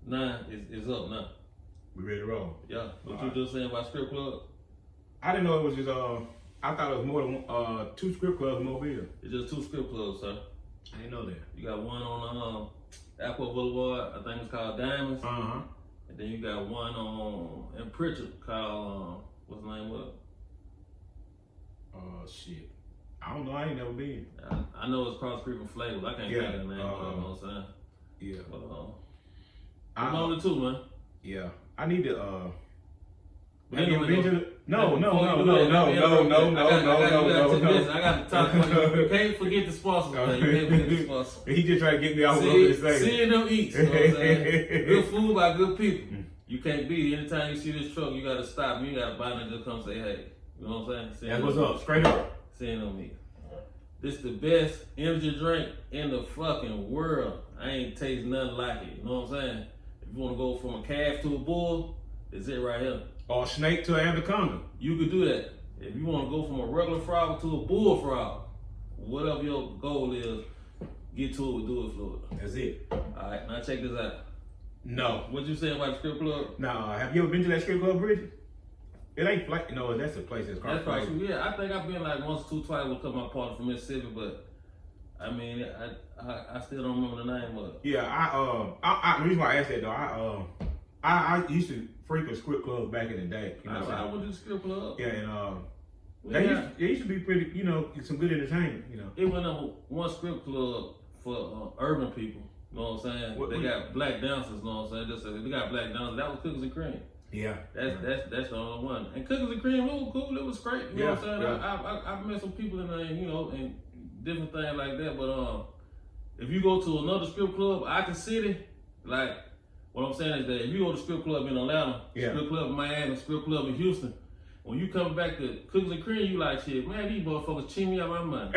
9 is up now. We ready to roll? Yeah. What you just saying about strip club? I didn't know it was just I thought it was more than 2 strip clubs in Mobile. It's just 2 strip clubs, sir. I didn't know that. You got one on Airport Boulevard, I think it's called Diamonds. And then you got one in Pritchard called what's the name of it? Shit. I don't know. I ain't never been. I know it's cross street from Flavors. I can't think of the name. You know what I'm saying? Yeah. But I'm only 2, man. Yeah. I need to. Have you been to No. I got to talk about you. You can't forget the sponsors, man. You can't forget the sponsors. He just trying to get me off of this thing. Seeing them eat, you know what I'm saying? Good food by good people. You can't beat it. Anytime you see this truck, you got to stop. You got to buy them to come say, hey. You know what I'm saying? That's what's up. Straight up. Seeing them eat. This the best energy drink in the fucking world. I ain't taste nothing like it. You know what I'm saying? If you want to go from a calf to a bull, it's it right here. Or a snake to an anaconda. You could do that. If you want to go from a regular frog to a bull frog, whatever your goal is, get to it with Do It Fluid. That's it. Alright, now check this out. No. What you saying about the strip club? No. Have you ever been to that strip club, Bridget? It ain't like, no, that's a place that's called. That's probably, yeah, I think I've been like once, 2, twice with my partner from Mississippi, but I mean, I still don't remember the name of it. Yeah, the reason why I asked that though, I used to frequent strip clubs back in the day. You know I went to the strip club. Yeah, and they used to be pretty, you know, some good entertainment. You know, it went on one strip club for urban people. You know what I'm saying? They got black dancers. You know what I'm saying? They got black dancers. That was Cookies and Cream. Yeah, that's the only one. And Cookies and Cream, it was cool. It was great. You know what I'm saying? Yeah. I've met some people in there, you know, and different things like that. But if you go to another strip club out the city, like what I'm saying is that if you go to strip club in Atlanta, strip club in Miami, strip club in Houston, when you come back to Cookies and Cream, you like, shit, man, these motherfuckers cheat me out my money.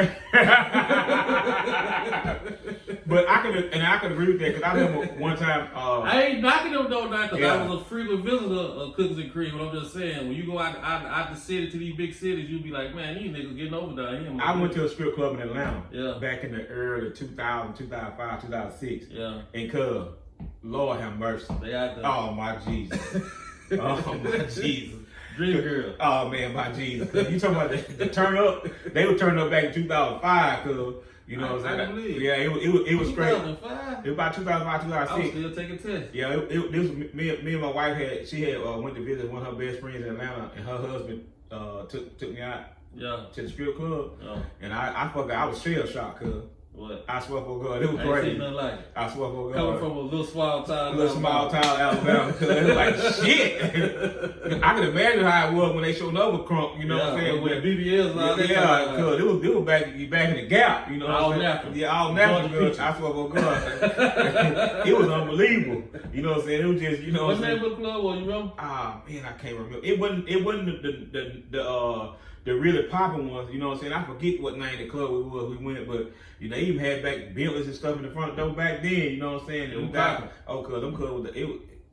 But I could agree with that because I remember one time. I ain't knocking them though, because I was a frequent visitor of Cookies and Cream. But I'm just saying, when you go out the city to these big cities, you be like, man, these niggas getting over down here. I went to a strip club in Atlanta back in the early 2000, 2005, 2006. Yeah. And cuz, Lord have mercy. They out there. Oh my Jesus. Oh my Jesus. Dream girl. Oh man, my Jesus. You talking about the turn up? They were turning up back in 2005, cuz. You know what I'm saying? Yeah, it was straight. 2005? It was about 2005, 2006. I was still taking tests. Yeah, this was me and my wife went to visit one of her best friends in Atlanta, and her husband took me out to the strip club. And I was shell shocked, cuz. What? I swear for God, it was crazy. I ain't seen nothing like it. I swear for God. Coming from a little small town, Alabama, cuz it was like shit. I can imagine how it was when they showed up with Crump, you know what I'm saying? With BBLs and all that. Yeah, cuz it was back in the Gap, you know what I'm saying? Natural. Yeah, all natural, cuz. I swear for God. It was unbelievable. You know what I'm saying? It was just, you know what I'm saying? What name of the club was, you remember? Ah, man, I can't remember. It wasn't the really popping ones, you know what I'm saying? I forget what name the club we went, but you know, they even had back Bentleys and stuff in the front door back then, you know what I'm saying?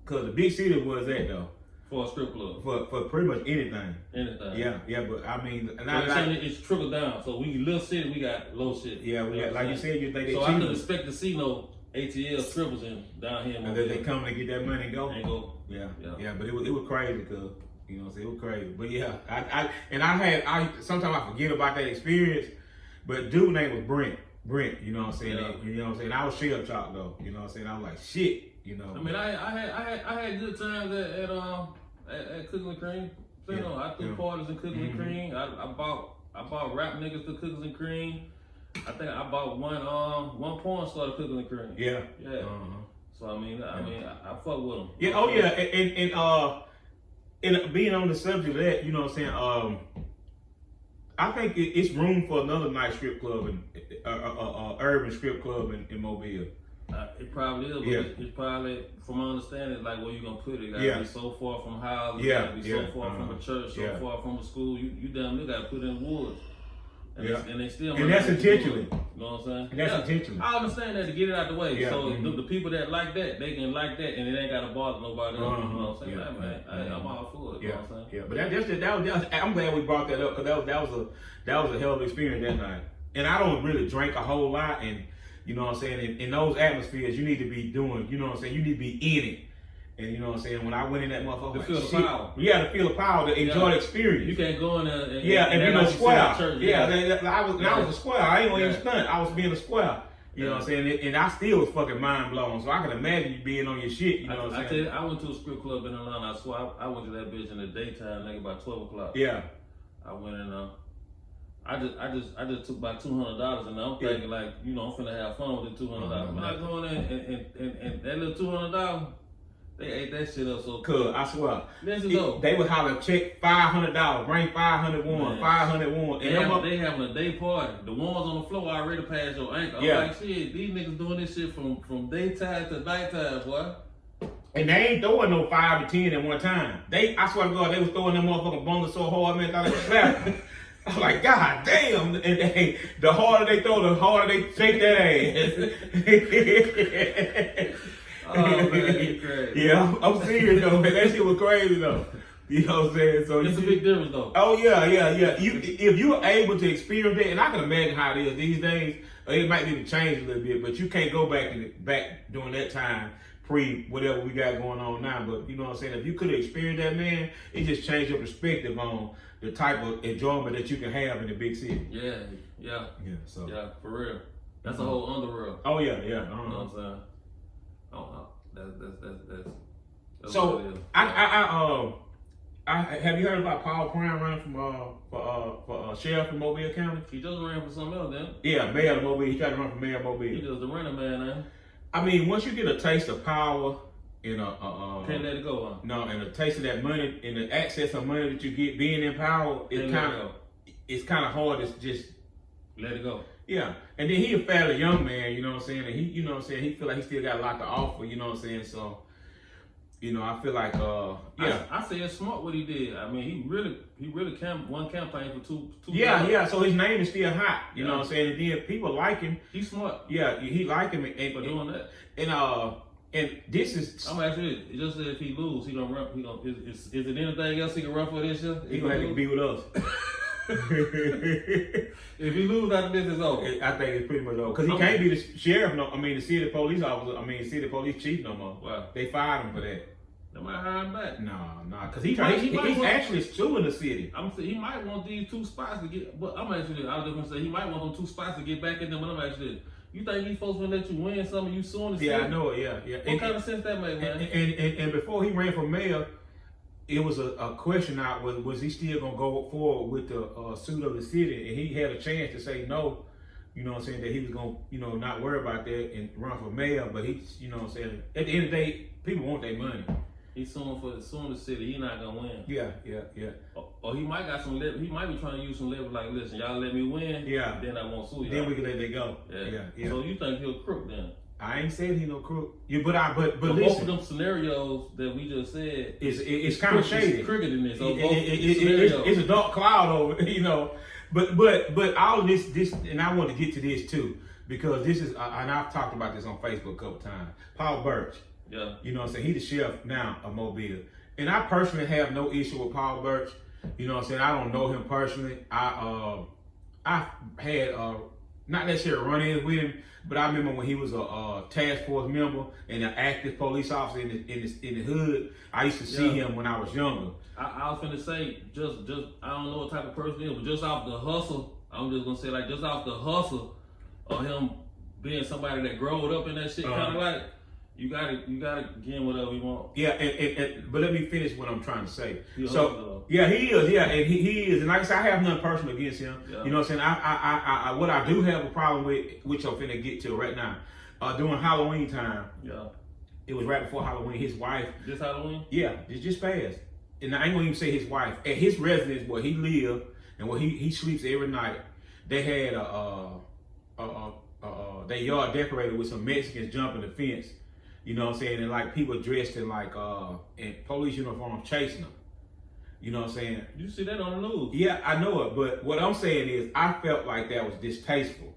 Cause the big city was that though. For a strip club. For pretty much anything. Anything. Yeah, but I mean, it's trickled down. So we little city, we got low shit. Yeah, we got, like you said, you think they I couldn't expect to see no ATL strippers down here. And then they come to get that money and go. And go. Yeah, but it was crazy, cause you know what I'm saying, it was crazy. But yeah, I sometimes I forget about that experience. But dude name was Brent, you know what I'm saying? You know what I'm saying? I was shell shocked though, you know what I'm saying? I was like, shit, you know. I mean, I had good times at Cookies and Cream. So, you know, I threw parties in Cookies and Cream. I bought rap niggas to Cookies and Cream. I think I bought one porn star to Cookies and Cream. Yeah. So I mean, I fuck with them. Yeah. Oh yeah, and being on the subject of that, you know what I'm saying? I think it's room for another night strip club and urban strip club in Mobile. It probably is, but it's probably, from my understanding, like where you gonna put it. Gotta be so far from houses, gotta be so far from a church, so far from a school. You damn near gotta put it in the woods. And they still. And that's intentionally. You know what I'm saying? And that's intentional. I understand that, to get it out the way. So the people that like that, they can like that, and it ain't gotta bother nobody else. You know what I'm saying? I'm all for it. You know what I'm saying? Yeah, but I'm glad we brought that up, because that was a hell of an experience that night. And I don't really drink a whole lot, and You know what I'm saying? In those atmospheres, you need to be doing, you know what I'm saying? You need to be in it. And you know what I'm saying? When I went in that motherfucker, To like, feel the shit. power. Yeah, to feel the power, to enjoy the experience. You can't go in there and be no square. Church, I was a square. I ain't gonna even stunt. I was being a square. You know what I'm saying? And I still was fucking mind blown. So I can imagine you being on your shit. You know what I'm saying? I tell you, I went to a strip club in Atlanta. I swear, I went to that bitch in the daytime, nigga, about 12 o'clock. Yeah. I went in there. I just took about $200 and I'm thinking like, you know, I'm finna have fun with the $200. When I go in and that little $200, they ate that shit up so Cuz, I swear. They would holler, check $500, bring 501, 501. And they having a day party. The ones on the floor already past your ankle. I'm like, shit, these niggas doing this shit from daytime to nighttime, boy. And they ain't throwing no 5 to 10 at one time. I swear to God, they was throwing them motherfucking bundles so hard, man, thought they was slapping. I was like, God damn. And the harder they throw, the harder they shake that ass. Oh, man, you crazy. Yeah, I'm serious though, man. That shit was crazy though. You know what I'm saying? So it's a big difference though. Oh yeah. If you're able to experience that, and I can imagine how it is these days, it might need to change a little bit, but you can't go back during that time, pre whatever we got going on now. But you know what I'm saying? If you could have experienced that, man, it just changed your perspective on the type of enjoyment that you can have in the big city. Yeah. So for real. That's a whole underworld. Oh yeah. You know what I'm saying? Oh, that's so I have you heard about Paul Brown running for sheriff in Mobile County? He just ran for something else, then. Yeah, mayor of Mobile. He tried to run for mayor of Mobile. He just the running man, man. I mean, once you get a taste of power and can't let it go, huh? No, and a taste of that money and the access of money that you get being in power, it's kind of hard to just let it go. Yeah, and then he a fairly young man, you know what I'm saying, and he, you know what I'm saying, he feel like he still got a lot to offer, you know what I'm saying, so, you know, I feel like, I say it's smart what he did. I mean, he really one campaign for two. Yeah, so his name is still hot, you know what I'm saying, and then people like him. He's smart. Yeah, he like him. And for doing that. And this is... I'm actually, it just said if he lose, he gonna run, is it anything else he can run for this year? He gonna have to be with us. If he lose after this, it's over. I think it's pretty much over. Because he can't be the sheriff, the city police officer, city police chief no more. Wow. They fired him for that. They might hire him back. No, because he's actually suing the city. I'm saying he might want these 2 spots to get, but I'm actually, I was just gonna say he might want them 2 spots to get back in them, but I'm actually, you think these folks gonna let you win something you suing the city? Yeah, I know it, yeah. What kind of sense that make, man? And before he ran for mayor, it was a question out, was he still gonna go forward with the suit of the city? And he had a chance to say no, you know what I'm saying, that he was gonna, not worry about that and run for mayor, but he's, you know what I'm saying, at the end of the day, people want their money. He's suing the city. He not gonna win. Yeah. Or he might got some leverage. He might be trying to use some leverage. Like, listen, y'all let me win. Yeah. Then I won't sue y'all. Then we can let it go. Yeah. So you think he'll crook then? I ain't saying he no crook. But listen. Both of them scenarios that we just said, it's kind of shady. It's crooked in this. So it's a dark cloud over, you know. But all of this, and I want to get to this too, because this is, and I've talked about this on Facebook a couple times. Paul Burch. Yeah. You know what I'm saying? He's the sheriff now of Mobile. And I personally have no issue with Paul Burch. You know what I'm saying? I don't know him personally. I had not necessarily run-ins with him, but I remember when he was a task force member and an active police officer in the hood. I used to see him when I was younger. I was finna say, just I don't know what type of person he is, but just off the hustle, I'm just gonna say like just off the hustle of him being somebody that growed up in that shit, kind of like. You gotta get him whatever you want. Yeah, but let me finish what I'm trying to say. He is. Yeah, and he is, and like I said, I have nothing personal against him. Yeah. You know what I'm saying? I what I do have a problem with, which I'm finna get to right now, during Halloween time. Yeah. It was right before Halloween. His wife. This Halloween? Yeah, it just passed. And I ain't gonna even say his wife. At his residence where he lived and where he sleeps every night, they had their yard decorated with some Mexicans jumping the fence. You know what I'm saying? And like people dressed in like in police uniforms chasing them. You know what I'm saying? You see that on the news. Yeah, I know it. But what I'm saying is I felt like that was distasteful.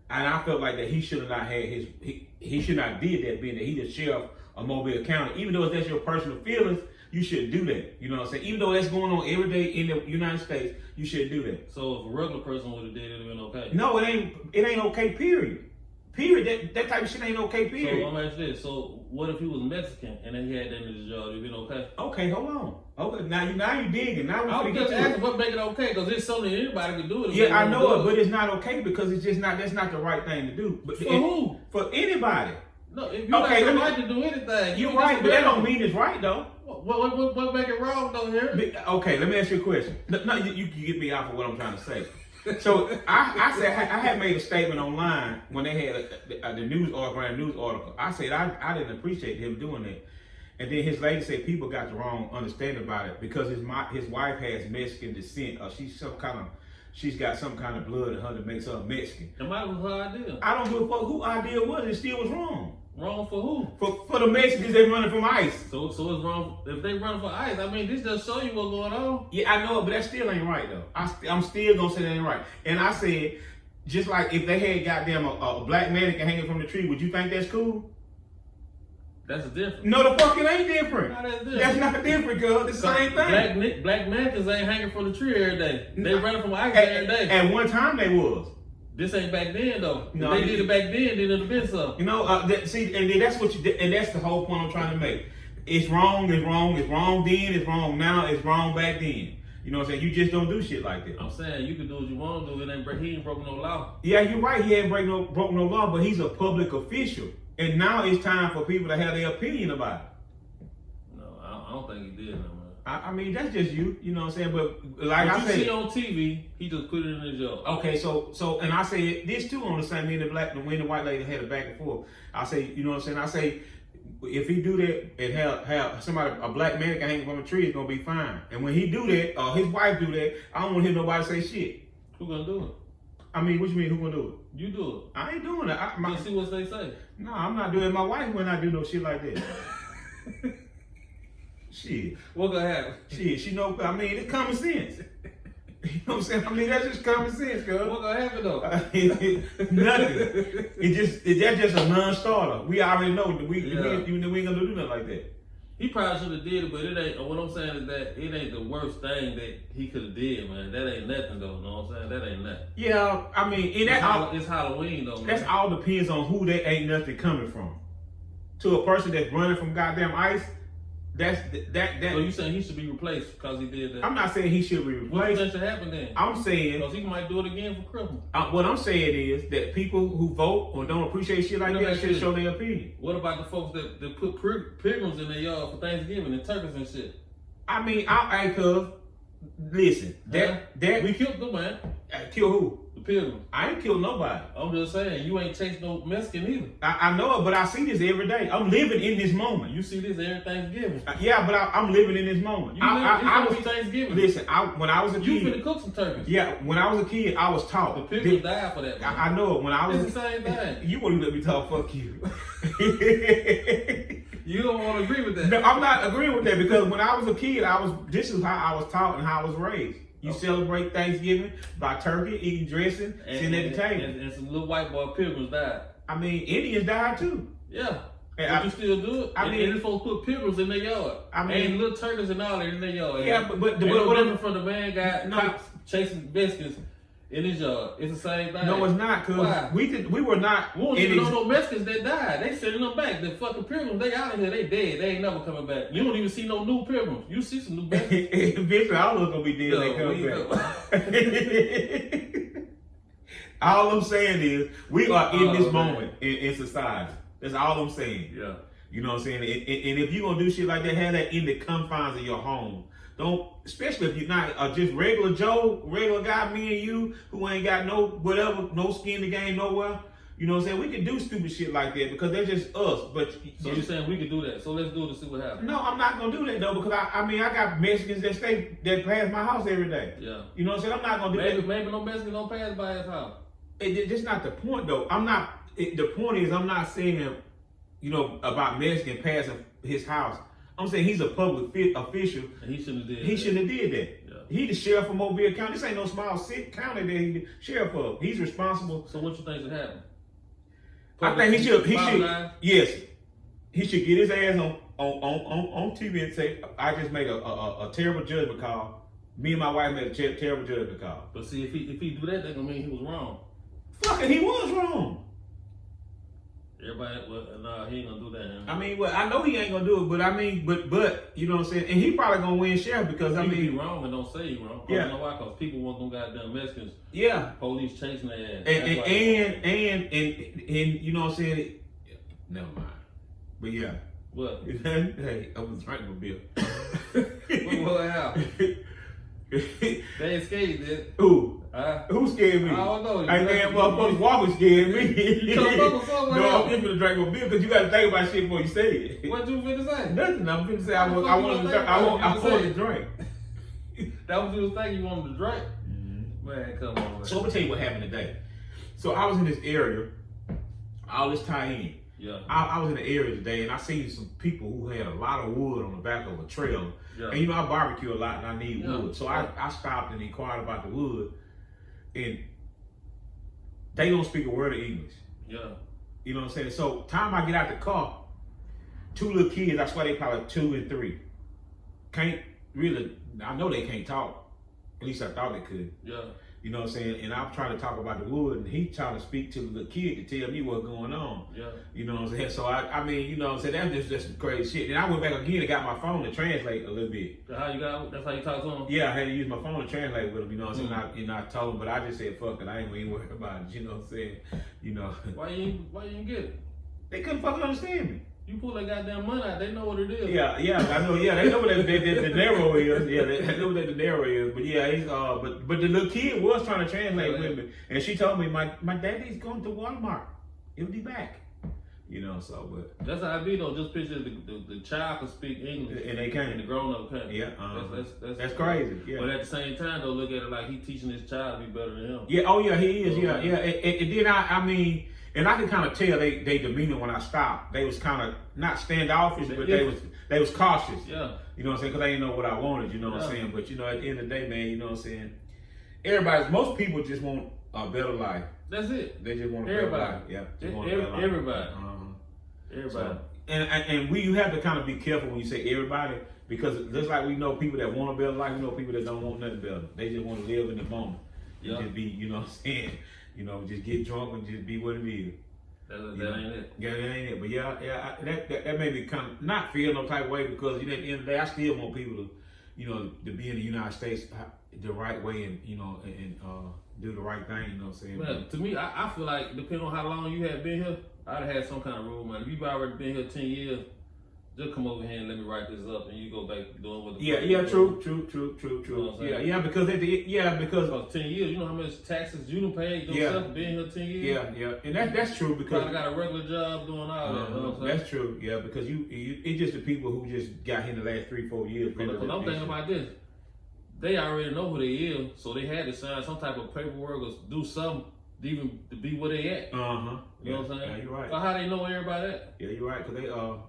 And I felt like that he should have not had he should not did that, being that he the sheriff of Mobile County. Even though that's your personal feelings, you shouldn't do that. You know what I'm saying? Even though that's going on every day in the United States, you shouldn't do that. So if a regular person would have did it, it'd been okay? No, it ain't okay, period. Period. That type of shit ain't okay, period. So I'm asking this. So what if he was Mexican and then he had that in his job? You been okay? Okay, hold on. Okay, now you digging. Now we're I'm gonna just asking what make it okay, because it's something anybody can do it. Yeah, I know it, but it's not okay because it's just not. That's not the right thing to do. But for who? For anybody. No, if you got the right to do anything, you're right, but that don't mean it's right though. What make it wrong though here? Okay, let me ask you a question. No, you can get me out for what I'm trying to say. So I said I had made a statement online when they had the news article. I said I didn't appreciate him doing that, and then his lady said people got the wrong understanding about it because his wife has Mexican descent, or she's got some kind of blood in her that makes her Mexican. And that was her idea. I don't give a fuck who idea was. It still was wrong. Wrong for who? For the Mexicans that running from ICE. So it's wrong if they run for ICE. I mean, this just show you what's going on. Yeah, I know it, but that still ain't right though. I'm still gonna say that ain't right. And I said, just like if they had goddamn a black mannequin hanging from the tree, would you think that's cool? That's different. No, the fuck it ain't different. How that's different? That's not different, girl. It's the same thing. Black mannequins ain't hanging from the tree every day. They running from ICE every day. At one time they was. This ain't back then though. No, if they did it back then it'd have been something. You know, see, and then that's what and that's the whole point I'm trying to make. It's wrong, it's wrong, it's wrong then, it's wrong now, it's wrong back then. You know what I'm saying? You just don't do shit like that. I'm saying you can do what you want to do. He ain't broken no law. Yeah, you're right. He ain't broke no law, but he's a public official, and now it's time for people to have their opinion about it. No, I don't think he did. No, man. I mean, that's just you. You know what I'm saying? But like what I said, you see on TV, he just put it in his job. Okay, so, and I say this too on the same. Me and the white lady had a back and forth. I say, you know what I'm saying? I say, if he do that and have a black mannequin hanging from a tree, it's gonna be fine. And when he do that, or his wife do that, I don't want to hear nobody say shit. Who gonna do it? I mean, what you mean? Who gonna do it? You do it. I ain't doing it. Let's see what they say. No, I'm not doing it. My wife will not do no shit like that. Shit. What gonna happen? Shit, she know. I mean, it's common sense. You know what I'm saying? I mean, that's just common sense, girl. What gonna happen though? Nothing. That's just a non-starter. We already know that we ain't gonna do nothing like that. He probably should have did it, but it ain't. What I'm saying is that it ain't the worst thing that he could have did, man. That ain't nothing though. You know what I'm saying? That ain't nothing. Yeah, I mean, it's Halloween though. Man. That's all depends on who that ain't nothing coming from. To a person that's running from goddamn ICE. That. So you saying he should be replaced because he did that? I'm not saying he should be replaced. What do you think should happen then? I'm saying because he might do it again for Christmas. What I'm saying is that people who vote or don't appreciate shit like that should show their opinion. What about the folks that put pilgrims in their yard for Thanksgiving and turkeys and shit? I mean, listen, that we killed them, man. Kill who? The pilgrims. I ain't killed nobody. I'm just saying, you ain't chased no Mexican either. I know it, but I see this every day. I'm living in this moment. You see this every Thanksgiving. Yeah, but I'm living in this moment. I was Thanksgiving. Listen, when I was a kid, you finna cook some turkeys. Yeah, when I was a kid, I was taught. The pilgrims died for that. Man. I know it. When I was it's the same thing. You wouldn't let me talk. Fuck you. You don't want to agree with that. No, I'm not agreeing with that because when I was a kid, this is how I was taught and how I was raised. You celebrate Thanksgiving by turkey, eating dressing, sitting at the table. And some little white boy pilgrims died. I mean, Indians died too. Yeah. But you still do it? I mean, and folks put pilgrims in their yard. I mean, and little turkeys and all that in their yard. Yeah, but different from the man got cops chasing Mexicans in his yard. It's the same thing. No, it's not, because we were not. We don't even know no Mexicans that died. They sending them back. The fucking pilgrims, they out of here. They dead. They ain't never coming back. You don't even see no new pilgrims. You see some new Mexicans. Eventually, all of them gonna be dead. They come back. All I'm saying is we are in this moment in society. That's all I'm saying. Yeah. You know what I'm saying? And if you're gonna do shit like that, have that in the confines of your home. Don't, especially if you're not just regular Joe, regular guy, me and you, who ain't got no skin in the game nowhere. You know what I'm saying? We can do stupid shit like that because they're just us. But so you're saying we can do that? So let's do it to see what happens. No, I'm not gonna do that though because I got Mexicans that pass my house every day. Yeah. You know what I'm saying? I'm not gonna do that. Maybe no Mexican gonna pass by his house. That's not the point though. The point is I'm not saying, about Mexican passing his house. I'm saying he's a public official. And he shouldn't have did that. He shouldn't have did that. Yeah. He the sheriff of Mobile County. This ain't no small county that he the sheriff of. He's responsible. So what you think should happen? I think he should. Yes, he should get his ass on TV and say, "I just made a terrible judgment call. Me and my wife made a terrible judgment call." But see, if he do that, that's gonna mean he was wrong. Fuck it, he was wrong. Everybody, well, nah, he ain't gonna do that. I mean, well, I know he ain't gonna do it, but I mean, but you know what I'm saying? And he probably gonna win sheriff because I mean, he be wrong and don't say he wrong. Yeah. You know why? Because people want them goddamn Mexicans. Yeah. Police chasing their ass. And you know what I'm saying? Never mind. But yeah. What? Hey, I was drinking a beer. What happened? They escaped it. Who? Who scared me? I don't know. I ain't damn motherfuckers walking scared me. You come up with something? No, I'm just finna drink a beer because you got to think about shit before you say it. What you finna say? Nothing. I'm finna say I wanted to drink. That was you was thinking you wanted to drink? Mm-hmm. Man, come on, man. So I'm gonna tell you what happened today. So I was in this area, all this tie-in. Yeah. I was in the area today and I seen some people who had a lot of wood on the back of a trailer. Yeah. And you know, I barbecue a lot and I need wood. So I stopped and inquired about the wood. And they don't speak a word of English. Yeah. You know what I'm saying? So time I get out the car, two little kids, I swear they probably 2 and 3. Can't really, I know they can't talk. At least I thought they could. Yeah. You know what I'm saying? And I'm trying to talk about the wood and he trying to speak to the little kid to tell me what's going on. Yeah. You know what I'm saying? So I mean, you know what I'm saying? That's just some crazy shit. And I went back again and got my phone to translate a little bit. So that's how you talk to him? Yeah, I had to use my phone to translate with him, you know what I'm saying? And I told him, but I just said, fuck it, I ain't even worried about it, you know what I'm saying? You know. Why you ain't get it? They couldn't fucking understand me. You pull that goddamn money out, they know what it is. Yeah, I know. Yeah, they know what the dinero is. Yeah, they know what the dinero is. But yeah, he's but the little kid was trying to translate with me, and she told me my daddy's going to Walmart. He'll be back. You know, so but that's how I be though. Just picture the child can speak English and they can't, and the grown up can't. Yeah, that's crazy. Yeah. But at the same time though, look at it like he teaching his child to be better than him. Yeah. Oh yeah, he is. Yeah. And then I mean. And I could kind of tell they demeanor when I stopped. They was kind of not standoffish, but they was cautious. Yeah. You know what I'm saying? Because they didn't know what I wanted. You know what I'm saying? But you know, at the end of the day, man, you know what I'm saying? Most people just want a better life. That's it. They just want a better life. Yeah. Everybody. Everybody. So, and you have to kind of be careful when you say everybody, because just like we know people that want a better life, we know people that don't want nothing better. They just want to live in the moment. Yeah. Just be, you know what I'm saying? You know, just get drunk and just be what it is. That ain't it. Yeah, that ain't it. But yeah, that made me kind of not feel no type of way because, you know, at the end of the day, I still want people to, you know, to be in the United States the right way and, you know, and do the right thing, you know what I'm saying? Well, to me, I feel like, depending on how long you have been here, I'd have had some kind of rule, man. If you've already been here 10 years, just come over here and let me write this up, and you go back doing what the true. You know because because 10 years, you know how much taxes you done paid yourself being here 10 years. Yeah, and that's true because I got a regular job doing all that. You know what I'm saying? That's true. Yeah, because it's just the people who just got here in the last 3-4 years. Because I'm thinking about this, they already know who they is, so they had to sign some type of paperwork or do something even to be where they at. You know what I'm saying? Yeah, you're right. So how they know everybody at? Yeah, you're right. Because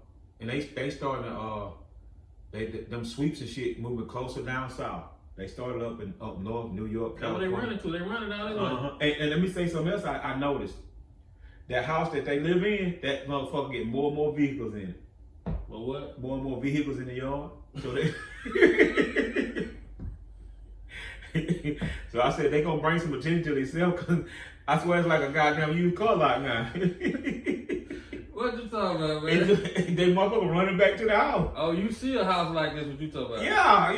they starting to them sweeps and shit moving closer down south. They started up north, New York, California. They running to. They running down there. And let me say something else. I noticed that house that they live in, that motherfucker get more and more vehicles in it. Well, what? More and more vehicles in the yard. So they. So I said they gonna bring some attention to themselves because I swear it's like a goddamn used car lot now. What you talking about, man? They motherfucker running back to the house. Oh, you see a house like this? What you talking about? Yeah.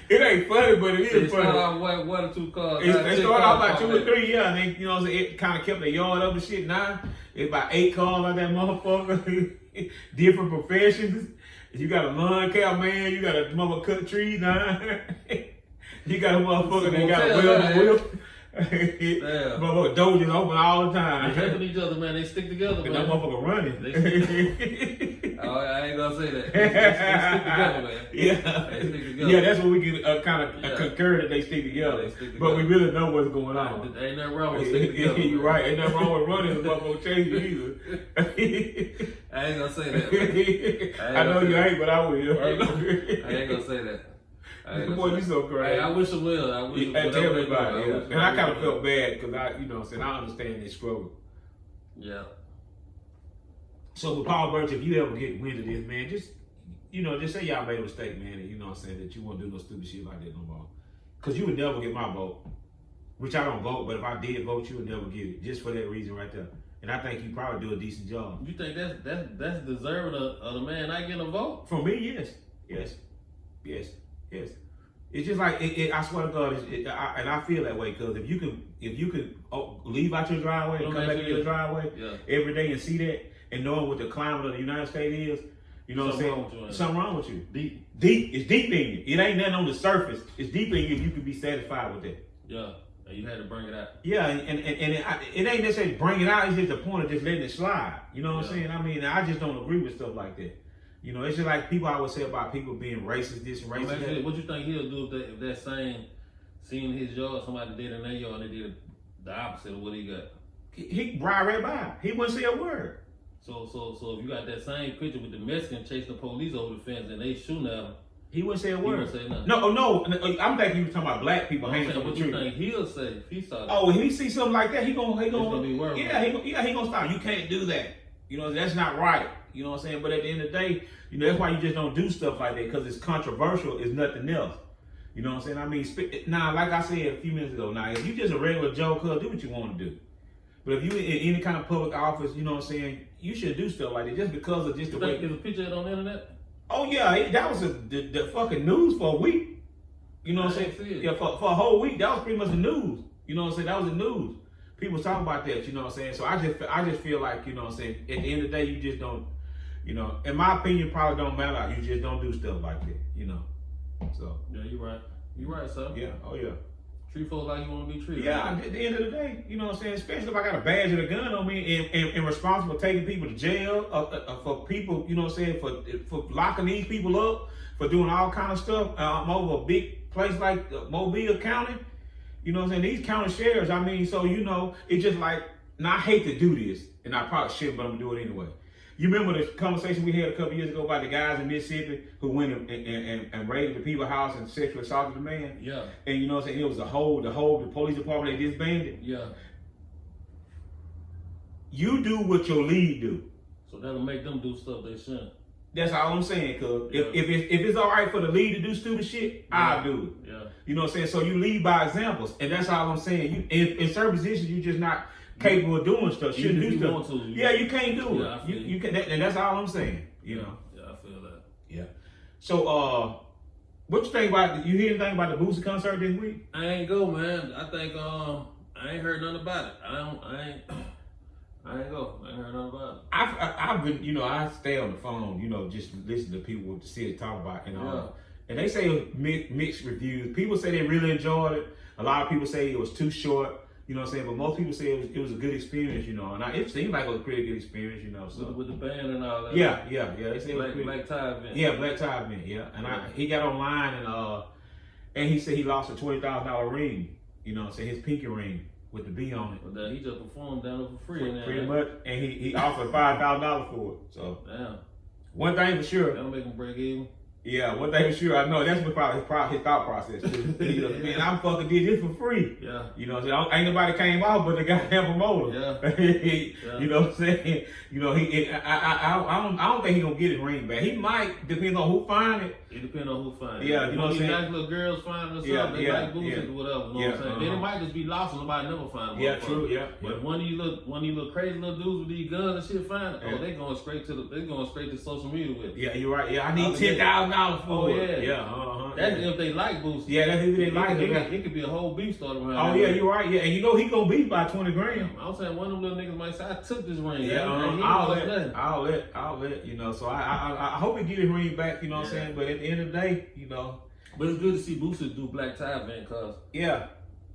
It ain't funny, but it is funny. They start out one or two cars. They started out about 2 or 3, yeah. And they, you know, it kind of kept the yard up and shit. Now it's about 8 cars like that motherfucker. Different professions. You got a lawn care man. You got a motherfucker cut trees now. You got a motherfucker that got a whip. Motherfucker doors just open all the time. They helping each other, man. They stick together, man. That motherfucker running. Oh, I ain't gonna say that. They stick together, man. Yeah. They stick together. Yeah, that's what we can kind of concur that they stick together. They stick together. But we really know what's going on. Ain't nothing wrong with sticking together. You're right. Ain't nothing wrong with running. The motherfucker change you either. I ain't gonna say that. I know you ain't, but I will. I ain't gonna say that. Boy, you so crazy. Hey, I wish I will. I wish I tell me about it. Yeah. And I kind of felt bad because I understand their struggle. Yeah. So with Paul Birch, if you ever get wind of this, man, just say y'all made a mistake, man, and you know what I'm saying, that you won't do no stupid shit like that no more. Because you would never get my vote. which I don't vote, but if I did vote, you would never get it, just for that reason right there. And I think you probably do a decent job. You think that's deserving of the man not getting a vote? For me, yes. It's just like I swear to God, and I feel that way because if you could leave out your driveway and come back in your driveway every day and see that and knowing what the climate of the United States is, you know what I'm saying? Something wrong with you. Deep. It's deep in you. It ain't nothing on the surface. It's deep in you if you can be satisfied with that. Yeah. And you had to bring it out. Yeah, and it ain't necessarily bring it out. It's just the point of just letting it slide. You know what I'm saying? I mean, I just don't agree with stuff like that. You know, it's just like people always say about people being racist, this and racist that. What you think he'll do if that same seeing his yard, somebody did in their yard and they did the opposite of what he got? He right by. He wouldn't say a word. So if you got that same picture with the Mexican chasing the police over the fence and they shooting at him, he wouldn't say a word. He wouldn't say nothing. No. I'm thinking you were talking about black people hanging from the tree. What you think he'll say if he saw that? Oh, if he see something like that, he gonna be worried. He gonna stop. You can't do that. You know, that's not right. You know what I'm saying? But at the end of the day, you know, that's why you just don't do stuff like that because it's controversial. It's nothing else. You know what I'm saying? I mean, now, like I said a few minutes ago, now, if you just a regular Joe, do what you want to do. But if you in any kind of public office, you know what I'm saying, you should do stuff like that just because of just the way. There's a picture of it on the internet? Oh, yeah. That was the fucking news for a week. You know what I'm saying? Yeah, for a whole week. That was pretty much the news. You know what I'm saying? That was the news. People talking about that, you know what I'm saying? So I just feel like, you know what I'm saying, at the end of the day, you just don't, you know, in my opinion, probably don't matter. You just don't do stuff like that, you know. So. Yeah, you're right. You're right, son. Yeah, oh yeah. Treat folks like you want to be treated. Yeah, at the end of the day, you know what I'm saying, especially if I got a badge and a gun on me and responsible for taking people to jail, for people, you know what I'm saying, for locking these people up, for doing all kind of stuff over a big place like Mobile County. You know what I'm saying? These county sheriffs, I mean, so, you know, it's just like, now I hate to do this, and I probably shouldn't, but I'm going to do it anyway. You remember the conversation we had a couple years ago about the guys in Mississippi who went and raided the people's house and sexually assaulted the man? Yeah. And you know what I'm saying? It was the police department, they disbanded. Yeah. You do what your lead do. So that'll make them do stuff they shouldn't. That's all I'm saying, cuz. Yeah. If it's all right for the lead to do stupid shit, I'll do it. Yeah. You know what I'm saying? So you lead by examples, and that's all I'm saying. You in certain positions, you're just not capable of doing stuff. Shouldn't do stuff. Yeah, you can't do it. You can, and that's all I'm saying. You know. Yeah, I feel that. Yeah. So, what you think about? You hear anything about the Boosie concert this week? I ain't go, man. I think I ain't heard nothing about it. I ain't go. I ain't heard nothing about it. I've been, you know, I stay on the phone, you know, just listen to people to see it talk about, and they say mixed reviews. People say they really enjoyed it. A lot of people say it was too short, you know what I'm saying. But most people say it was a good experience, you know. And it seemed like it was a pretty good experience, you know. So with the band and all that. Yeah. They say it was Black Tie event. Yeah, Black Tie event. Yeah, and he got online and he said he lost a $20,000 ring, you know what I'm saying, his pinky ring with the B on it. But he just performed down there for free. Pretty much, and he offered $5,000 for it. So damn. One thing for sure. That'll make him break even. Yeah, one thing for sure, I know that's probably his thought process too. You know, man, I'm fucking did this for free. Yeah. You know what I'm saying? Ain't nobody came out but the goddamn promoter. Yeah. You know what I'm saying? You know, I don't think he gonna get his ring back. He might, depending on who find it. It depends on who find it. Yeah, you know what I'm saying? Nice little girls find it or something, they like Boosie or whatever. You know what I'm saying? Then it might just be lost and nobody never find it. Yeah, true. Yeah. But one of you little crazy little dudes with these guns and shit find it. Oh, they going straight to social media with it. Yeah, you're right. Yeah, I need $10,000 for it. Yeah. That's if they like Boosie. Yeah, that's if they like it. It could be a whole beef started around. Oh yeah, you're right. Yeah, and you know he gonna beat by 20 grand. I'm saying one of them little niggas might say, I took this ring. Yeah, I'll let you know. So I hope he get his ring back. You know what I'm saying? But at the end of the day, you know. But it's good to see Boosie do Black Tie event, cause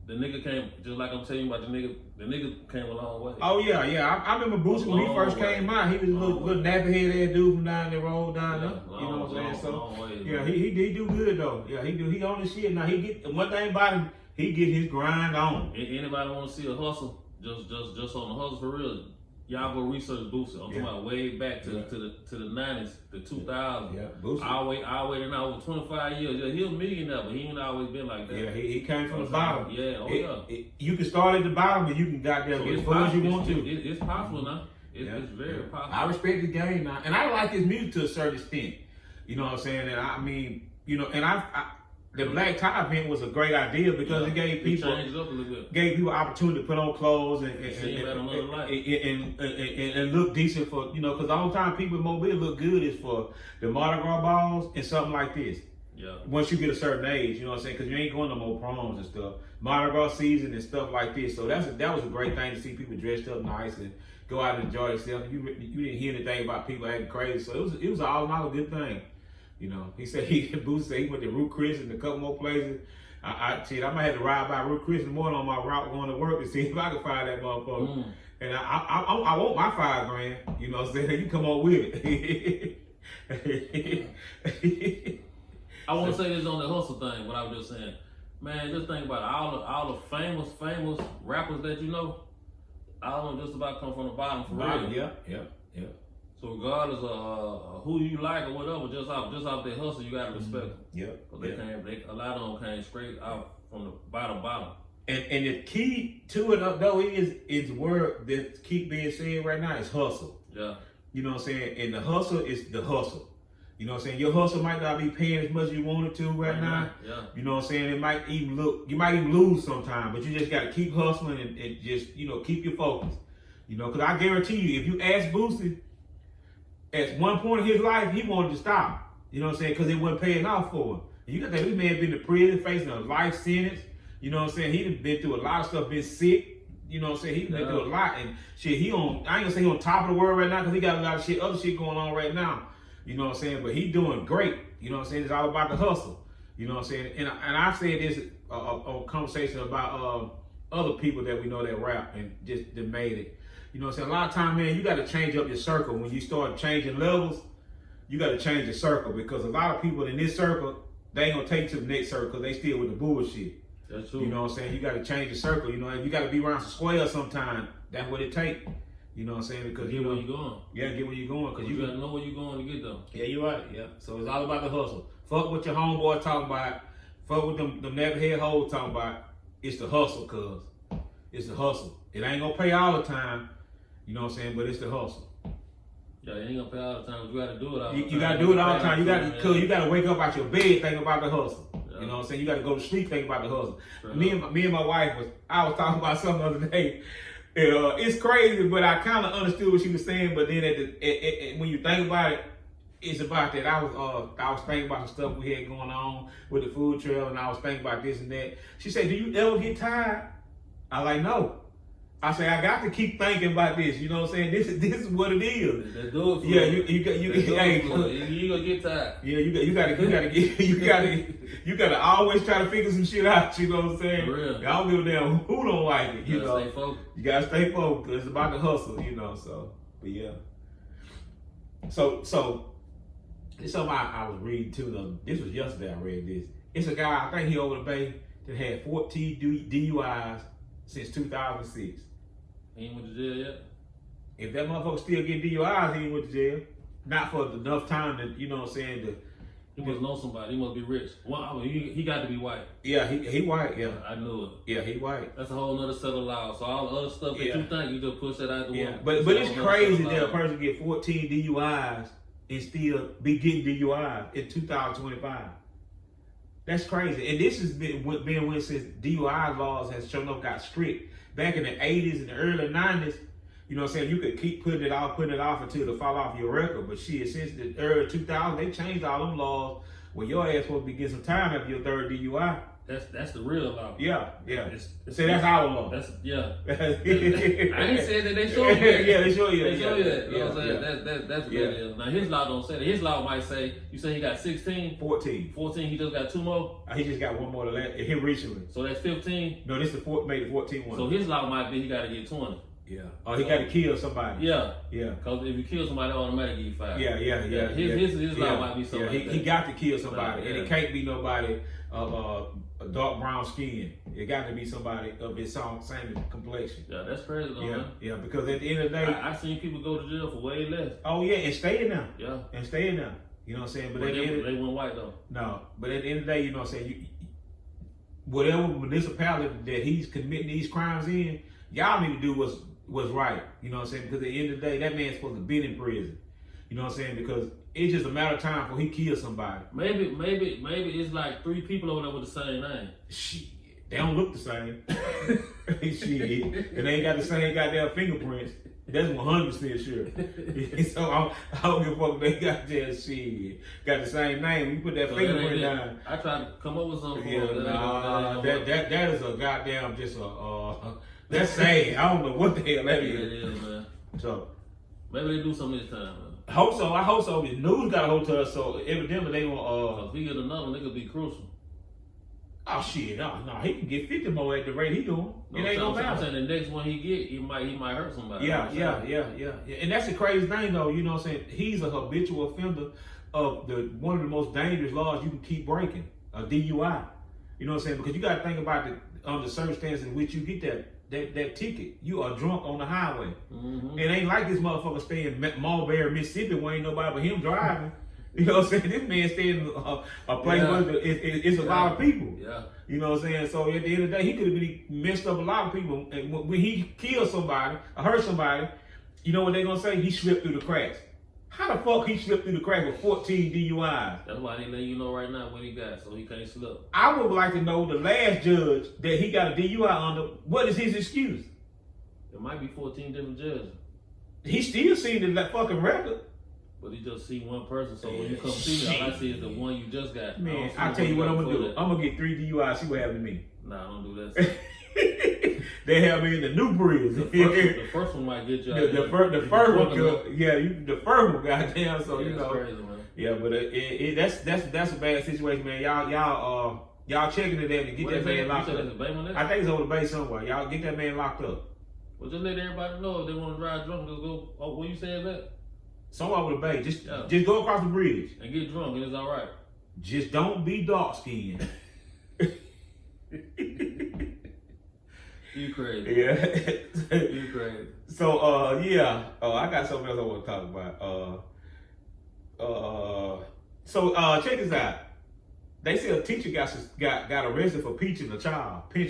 the nigga came, just like I'm telling you about the nigga came a long way. Oh yeah. I remember Boosie when he first came out. He was a little nappy head ass dude from down the road down there. You know what I'm saying? So yeah, he do good though. Yeah, he do. He on his shit now. He get one thing about him. He get his grind on. Anybody want to see a hustle? Just on the hustle for real. Y'all go research Boosie. I'm talking about way back to the 90s, the 2000s. Yeah, Boosie. I waited now over 25 years. Yeah, he a millionaire, but he ain't always been like that. Yeah, he came from the bottom. Yeah, you can start at the bottom, but you can goddamn get as far as you want to. It's possible now. It's very possible. I respect the game now, and I like his music to a certain extent. You know what I'm saying? And I mean, you know, and the black tie event was a great idea because it gave people opportunity to put on clothes and look decent for, you know, because the only time people in Mobile look good is for the Mardi Gras balls and something like this. Yeah. Once you get a certain age, you know what I'm saying, because you ain't going to more proms and stuff, Mardi Gras season and stuff like this. So that was a great thing to see people dressed up nice and go out and enjoy themselves. You didn't hear anything about people acting crazy, so it was all in all a good thing. You know, Boosie said he went to Root Chris and a couple more places. I might have to ride by Root Chris in the morning on my route going to work to see if I can find that motherfucker. And I want my $5,000. You know what I'm saying? You come on with it. I want to say this on the hustle thing, but I was just saying, man, just think about it. All the famous rappers that you know, all of them just about come from the bottom for real. Yeah. So regardless of who you like or whatever, just off their hustle, you gotta respect them. Yep. A lot of them came straight out from the bottom. And the key to it though is word that keep being said right now is hustle. Yeah. You know what I'm saying? And the hustle is the hustle. You know what I'm saying? Your hustle might not be paying as much as you want it to right now. Yeah. You know what I'm saying? You might even lose sometime, but you just gotta keep hustling and just, you know, keep your focus. You know, because I guarantee you, if you ask Boosie, at one point in his life, he wanted to stop. You know what I'm saying? Because it wasn't paying off for him. And you got that, this man been to prison, facing a life sentence. You know what I'm saying? He done been through a lot of stuff, been sick. You know what I'm saying? He been through a lot. And shit, I ain't gonna say he on top of the world right now because he got a lot of other shit going on right now. You know what I'm saying? But he doing great. You know what I'm saying? It's all about the hustle. You know what I'm saying? And I've said this a conversation about other people that we know that rap and just that made it. You know what I'm saying? A lot of time, man, you got to change up your circle. When you start changing levels, you got to change your circle because a lot of people in this circle, they ain't going to take you to the next circle because they still with the bullshit. That's true. You know what I'm saying? You got to change your circle. You know, if you got to be around some squares sometime, that's what it take. You know what I'm saying? Because get where you going. Yeah, get where you going. Because you got to know where you going to get them. Yeah, you're right. Yeah. So it's all about the hustle. Fuck what your homeboy talking about. Fuck what them neverhead hoes talking about. It's the hustle, cuz. It's the hustle. It ain't going to pay all the time. You know what I'm saying? But it's the hustle. Yeah, it ain't gonna pay all the time. You gotta do it all the time. You gotta do it all the time. You gotta wake up out your bed thinking about the hustle. Yeah. You know what I'm saying? You gotta go to sleep thinking about the hustle. Me and my wife I was talking about something the other day. It's crazy, but I kind of understood what she was saying. But then when you think about it, it's about that. I was thinking about the stuff we had going on with the food trail, and I was thinking about this and that. She said, "Do you ever get tired?" I like, no. I say I got to keep thinking about this. You know what I'm saying? This is what it is. Let's do it for yeah, you gonna get tired. Yeah, you gotta always try to figure some shit out. You know what I'm saying? For real. I don't give a damn who don't like it. You know, stay focused. You gotta stay focused. It's about the hustle. You know, so but yeah. So it's something I was reading too. This was yesterday. I read this. It's a guy. I think he over the bay that had 14 DUIs since 2006. He ain't went to jail yet? If that motherfucker still get DUIs, he ain't went to jail. Not for enough time to, you know what I'm saying, he must know somebody. He must be rich. Well, he got to be white. Yeah, he white, yeah. I knew it. Yeah, he white. That's a whole nother set of laws. So all the other stuff that you think, you just push that out the window. But it's crazy that a person get 14 DUIs and still be getting DUIs in 2025. That's crazy. And this has been when since DUI laws has shown up got strict. Back in the 80s and the early 90s, you know what I'm saying, you could keep putting it off until it fall off your record. But shit, since the early 2000s, they changed all them laws where your ass supposed to be getting some time after your third DUI. That's the real law. Yeah. See, that's our law. I ain't saying that they show you that. Yeah, they show you that. They show you that. You know what I'm saying? That's what it is. Now his law don't say that. His law might say, you say he got 16? 14. 14, he just got 2 more? He just got 1 more to that. Him recently. So that's 15? No, this is made the 14 one. So his law might be he got to get 20. Yeah. Oh, he got to kill somebody. Yeah. Yeah. Because if you kill somebody, automatically you fired. Yeah. His law might be something like that. He got to kill somebody, and it can't be nobody a dark brown skin. It got to be somebody of his same complexion. Yeah, that's crazy though, man. Yeah, because at the end of the day, I seen people go to jail for way less. Oh yeah, and staying there. Yeah. And staying there. You know what I'm saying? But they went white though. No, but at the end of the day, you know what I'm saying? Whatever municipality that he's committing these crimes in, y'all need to do what's right. You know what I'm saying? Because at the end of the day, that man's supposed to be in prison. You know what I'm saying? Because it's just a matter of time before he kills somebody. Maybe it's like 3 people over there with the same name. Shit, they don't look the same. Shit, and they ain't got the same goddamn fingerprints. That's 100% sure. So I don't give a fuck if they got that shit. Got the same name. When you put that fingerprint down. I tried to come up with something. Yeah, that is a goddamn just that's sad. I don't know what the hell that is. It is, man. So maybe they do something this time, man. I hope so. The news got a hold to us, so evidently they gonna if we get another one, it could be crucial. Oh shit, no, he can get 50 more at the rate he doing. It ain't gonna matter. I'm saying the next one he get, he might hurt somebody. Yeah. And that's the crazy thing though, you know what I'm saying? He's a habitual offender of one of the most dangerous laws you can keep breaking, a DUI. You know what I'm saying? Because you gotta think about the circumstances in which you get that ticket. You are drunk on the highway. Mm-hmm. It ain't like this motherfucker staying in Mulberry, Mississippi where ain't nobody but him driving. You know what I'm saying? This man staying in a place where it's a lot of people. Yeah. You know what I'm saying? So at the end of the day, he could have been messed up a lot of people. And when he killed somebody or hurt somebody, you know what they're gonna say? He slipped through the cracks. How the fuck he slipped through the cracks with 14 DUIs? That's why they let you know right now what he got, so he can't slip. I would like to know the last judge that he got a DUI under. What is his excuse? It might be 14 different judges. He still seen the fucking record. But he just see one person, so when you come see me, all I see is the one you just got. Man, I'll tell you what I'm gonna do. I'm gonna get 3 DUIs, see what happens to me. Nah, don't do that. They have me in the new bridge. The first one might get you. The first one, the first one, goddamn. So you know, crazy, man. Yeah, but that's a bad situation, man. Y'all checking it out and get that man locked up. I think it's over the base somewhere. Y'all get that man locked up. Well, just let everybody know if they want to drive drunk, just go. Oh, what you saying that? Somewhere over the bay. Just go across the bridge and get drunk, and it's all right. Just don't be dark skinned. You crazy. Yeah. You crazy. So I got something else I want to talk about. So check this out. They say a teacher got arrested for pinching a child. You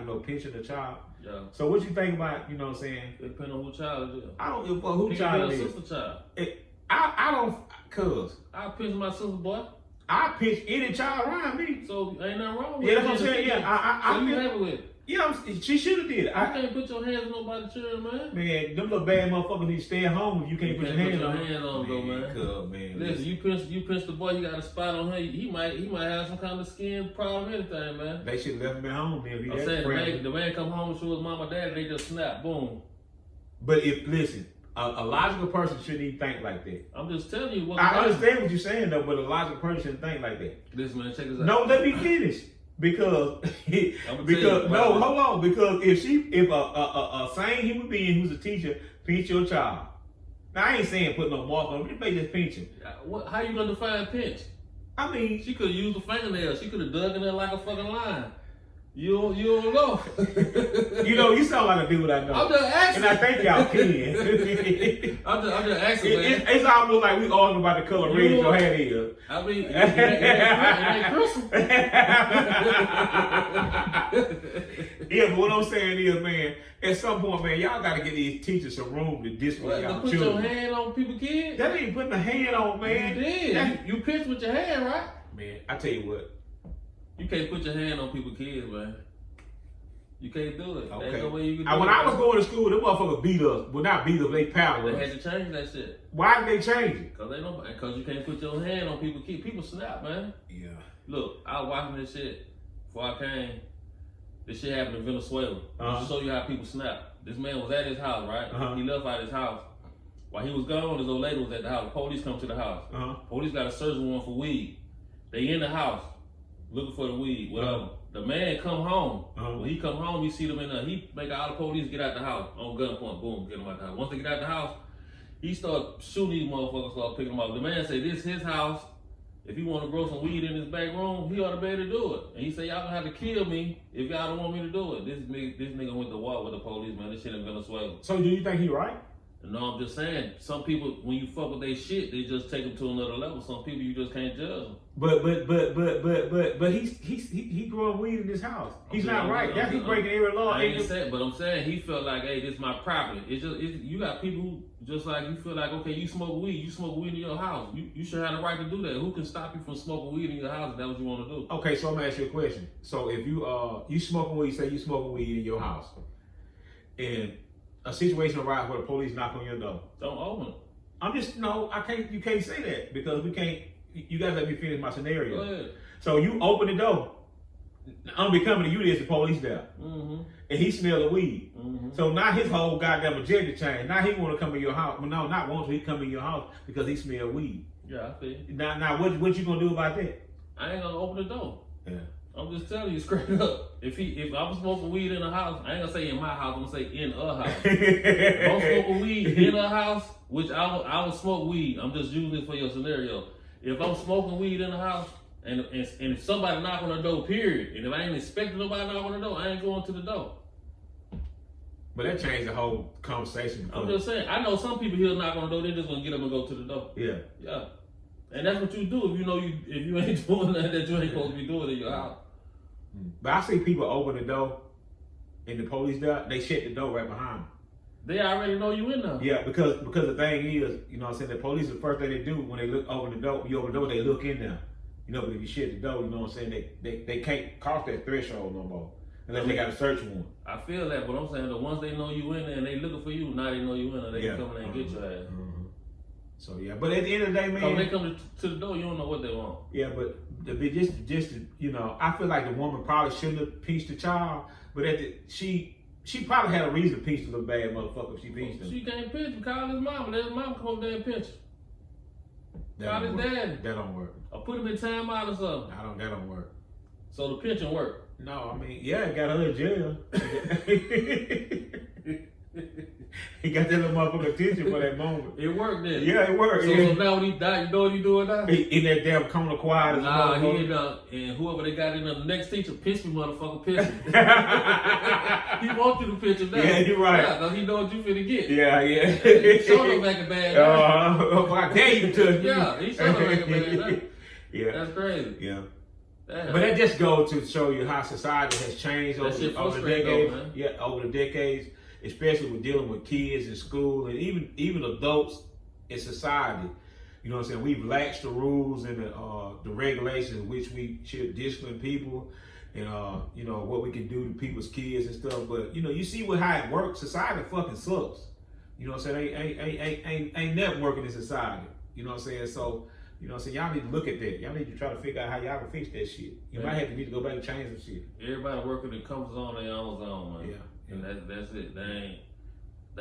know, pinching a child. Yeah. So what you think about, you know what I'm saying? It depends on who child it is. I don't give a fuck who child it is. Sister child. I don't, cause I pinch my sister boy. I pinch any child around me. So ain't nothing wrong with it. Yeah, that's what I'm saying. Yeah, so you happy with it? Yeah, she should have did it. I can't put your hands on nobody's children, man. Man, them little bad motherfuckers need to stay at home if you can't put your hands on them, man. Cool, man. Listen, you pinch the boy, he got a spot on her. He might have some kind of skin problem, anything, man. They should have left him at home, man. I'm saying the man come home and show his mom or dad, they just snap, boom. But listen, a logical person shouldn't even think like that. I'm just telling you what. I understand what you're saying though, but a logical person shouldn't think like that. Listen, man, check this out. No, let me finish. Because hold on. Because if a sane human being who's a teacher pinch your child, now I ain't saying put no mark on him, they just pinch him. How you gonna define pinch? I mean, she could have used a fingernail. She could have dug in there like a fucking line. You don't know. You know, you sound like a dude I know. I'm just asking. And I think y'all can. I'm just asking, man. It's almost like we arguing about the color red your hair is. I mean, it ain't crystal. Yeah, but what I'm saying is, man, at some point, man, y'all got to get these teachers some room to discipline y'all put children. Your hand on people's kids? That ain't putting a hand on, man. You did. You pinched with your hand, right? Man, I tell you what. You can't put your hand on people's kids, man. You can't do it. Okay. There's no way you can do when it. I was going to school, them motherfuckers beat us. Well, not beat us, they paddled us. They had to change that shit. Why did they change it? Because you can't put your hand on people's kids. People snap, man. Yeah. Look, I was watching this shit before I came. This shit happened in Venezuela. To show you how people snap. This man was at his house, right? He left out his house. While he was gone, his old lady was at the house. Police come to the house. Police got a search warrant for weed. They in the house. Looking for the weed, whatever. The man come home. When he come home, you see them in there. He make all the police get out the house on gunpoint. Boom, get them out the house. Once they get out the house, he start shooting these motherfuckers, start picking them up. The man say, this his house. If he want to grow some weed in his back room, he ought to be able to do it. And he say, y'all gonna have to kill me if y'all don't want me to do it. This nigga went to war with the police, man. This shit in Venezuela. So do you think he right? No, I'm just saying, some people, when you fuck with their shit, they just take them to another level. Some people, you just can't judge them. But he growing weed in his house. He's not right. That's he's breaking every law. I ain't saying, but I'm saying he felt like, hey, this is my property. You got people who Just like you feel like, okay, you smoke weed in your house. You should have the right to do that. Who can stop you from smoking weed in your house if that's what you want to do? Okay, so I'm gonna ask you a question. So if you smoking weed, say you smoking weed in your house, and a situation arises where the police knock on your door, don't open it. I'm just you can't say that because we can't. You gotta let me finish my scenario. Go ahead. So you open the door. I'm be coming to you. There's the police there, and he smell the weed. So now his whole goddamn agenda changed. Now he want to come in your house. Well, no, not once. He come in your house because he smell weed. Yeah, I see. Now, what you gonna do about that? I ain't gonna open the door. Yeah. I'm just telling you straight up. If I'm smoking weed in a house, I ain't gonna say in my house. I'm gonna say in a house. If I'm smoking weed in a house, which I would smoke weed. I'm just using it for your scenario. If I'm smoking weed in a house. And if somebody knock on the door, period, and if I ain't expecting nobody knock on the door, I ain't going to the door. But that changed the whole conversation. I'm just saying, I know some people here knock on the door, they just gonna get up and go to the door. Yeah. Yeah. And that's what you do if you ain't doing nothing that you ain't supposed to be doing in your house. But I see people open the door and the police there, they shut the door right behind them. They already know you in there. Yeah, because the thing is, you know what I'm saying, the police, the first thing they do when they open the door, they look in there. You know, but if you shut the door, you know what I'm saying, they can't cross that threshold no more. Unless they got a search warrant. I feel that, but I'm saying that once they know you in there and they looking for you, now they know you in there, they can come in there and get your ass. So yeah, but at the end of the day, man. So when they come to the door, you don't know what they want. Yeah, but just you know, I feel like the woman probably shouldn't have pinched the child, but she probably had a reason to pinch the little bad motherfucker if she pinched him. She can't pinch him. Call his mama. Let his mama come up there and pinch him. Call his daddy. That don't work. Or put him in timeout or something. That don't work. So the pinching work. No, I mean, yeah, it got her in jail. He got that little motherfucker attention for that moment. It worked then. Yeah, it worked. So now when he died, you know what he doing now? In that damn corner quiet as nah, he ended up, and whoever they got in there, the next teacher, pinch me, motherfucker, pinch me. He want you to pinch him now. Yeah, you're right. Yeah, because he know what you finna get. Yeah. He showed him back a bad guy. I dare you to touch me. Yeah, he showed him back a bad guy. Yeah. That's crazy. Yeah. Damn. But that just goes to show you how society has changed over the decades. Though, yeah, over the decades, especially with dealing with kids in school and even adults in society. You know what I'm saying? We've laxed the rules and the regulations in which we should discipline people and you know what we can do to people's kids and stuff. But you know, you see how it works. Society fucking sucks. You know what I'm saying? Ain't never working in society. You know what I'm saying? So. You know what I'm saying? Y'all need to look at that. Y'all need to try to figure out how y'all can fix that shit. You might have to need to go back and change some shit. Everybody working in comfort zone, their own zone, man. Yeah. And that's it. They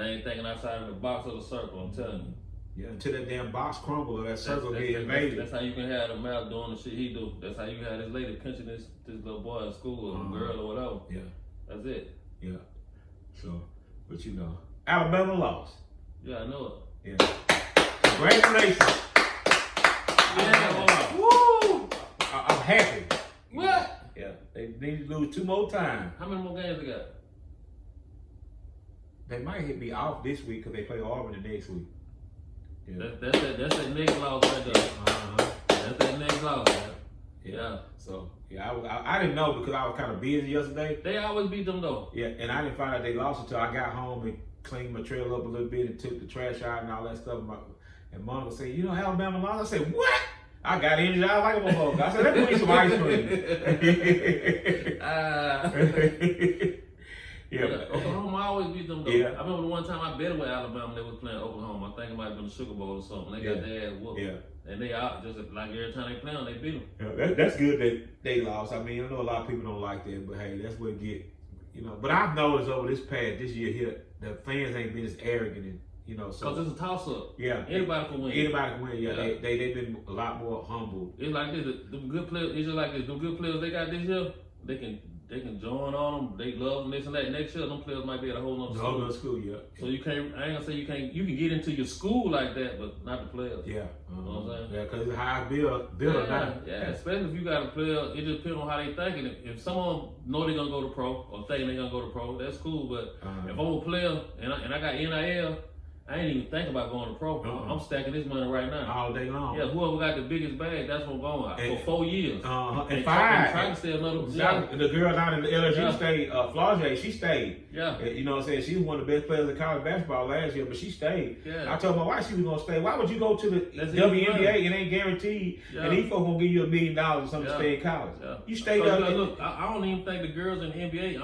ain't thinking outside of the box or the circle, I'm telling you. Yeah, until that damn box crumble or that circle get invaded. That's how you can have the mouth doing the shit he do. That's how you can have this lady pinching this little boy in school or girl or whatever. Yeah. That's it. Yeah. So, but you know, Alabama lost. Yeah, I know it. Yeah. Congratulations. Yeah. Woo! I'm happy. What? Yeah. They need to lose 2 more times. How many more games they got? They might hit me off this week because they play Auburn the next week. Yeah. That's that next loss right there. That's that next loss, man. Yeah. So, yeah, I didn't know because I was kind of busy yesterday. They always beat them, though. Yeah, and I didn't find out they lost until I got home and cleaned my trailer up a little bit and took the trash out and all that stuff. And Mom would say, you know, Alabama lost? I said, what? I got injured. I like a motherfucker. I said, let me eat some ice cream. Yeah. Oklahoma always beat them, though. Yeah. I remember the one time I bet with Alabama, they was playing Oklahoma. I think it might have been the Sugar Bowl or something. They got their ass whooped. Yeah. And they out, just like every time they play them, they beat them. Yeah, that's good that they lost. I mean, I know a lot of people don't like that, but hey, that's what it get. You know, but I've noticed over this year here, the fans ain't been as arrogant and, you know, so. Because it's a toss-up. Yeah. Anybody can win. Anybody can win, yeah. They've been a lot more humble. It's like this, the good players, it's just like this, the good players they got this year, they can join on them, they love them, this and that. Next year, them players might be at a whole nother school. Whole nother school, yeah. So you can't, I ain't gonna say you can get into your school like that, but not the players. Yeah. You know what I'm saying? Yeah, because it's high bill or not. Yeah, especially if you got a player, it just depends on how they thinking. If someone know they're gonna go to pro or thinking they're gonna go to pro, that's cool. But if I'm a player and I got NIL I ain't even think about going to pro. I'm stacking this money right now. All day long. Yeah, whoever got the biggest bag, that's what I'm going for 4 years. And 5. Trying to stay another. The girl down in the LSU stayed, Flaugier, she stayed. Yeah. You know what I'm saying? She was one of the best players in college basketball last year, but she stayed. Yeah. I told my wife she was going to stay. Why would you go to the WNBA? It ain't guaranteed. Yeah. And these folks going to give you $1 million or something to stay in college. Yeah. You stay there. Look, I don't even think the girls in the NBA, I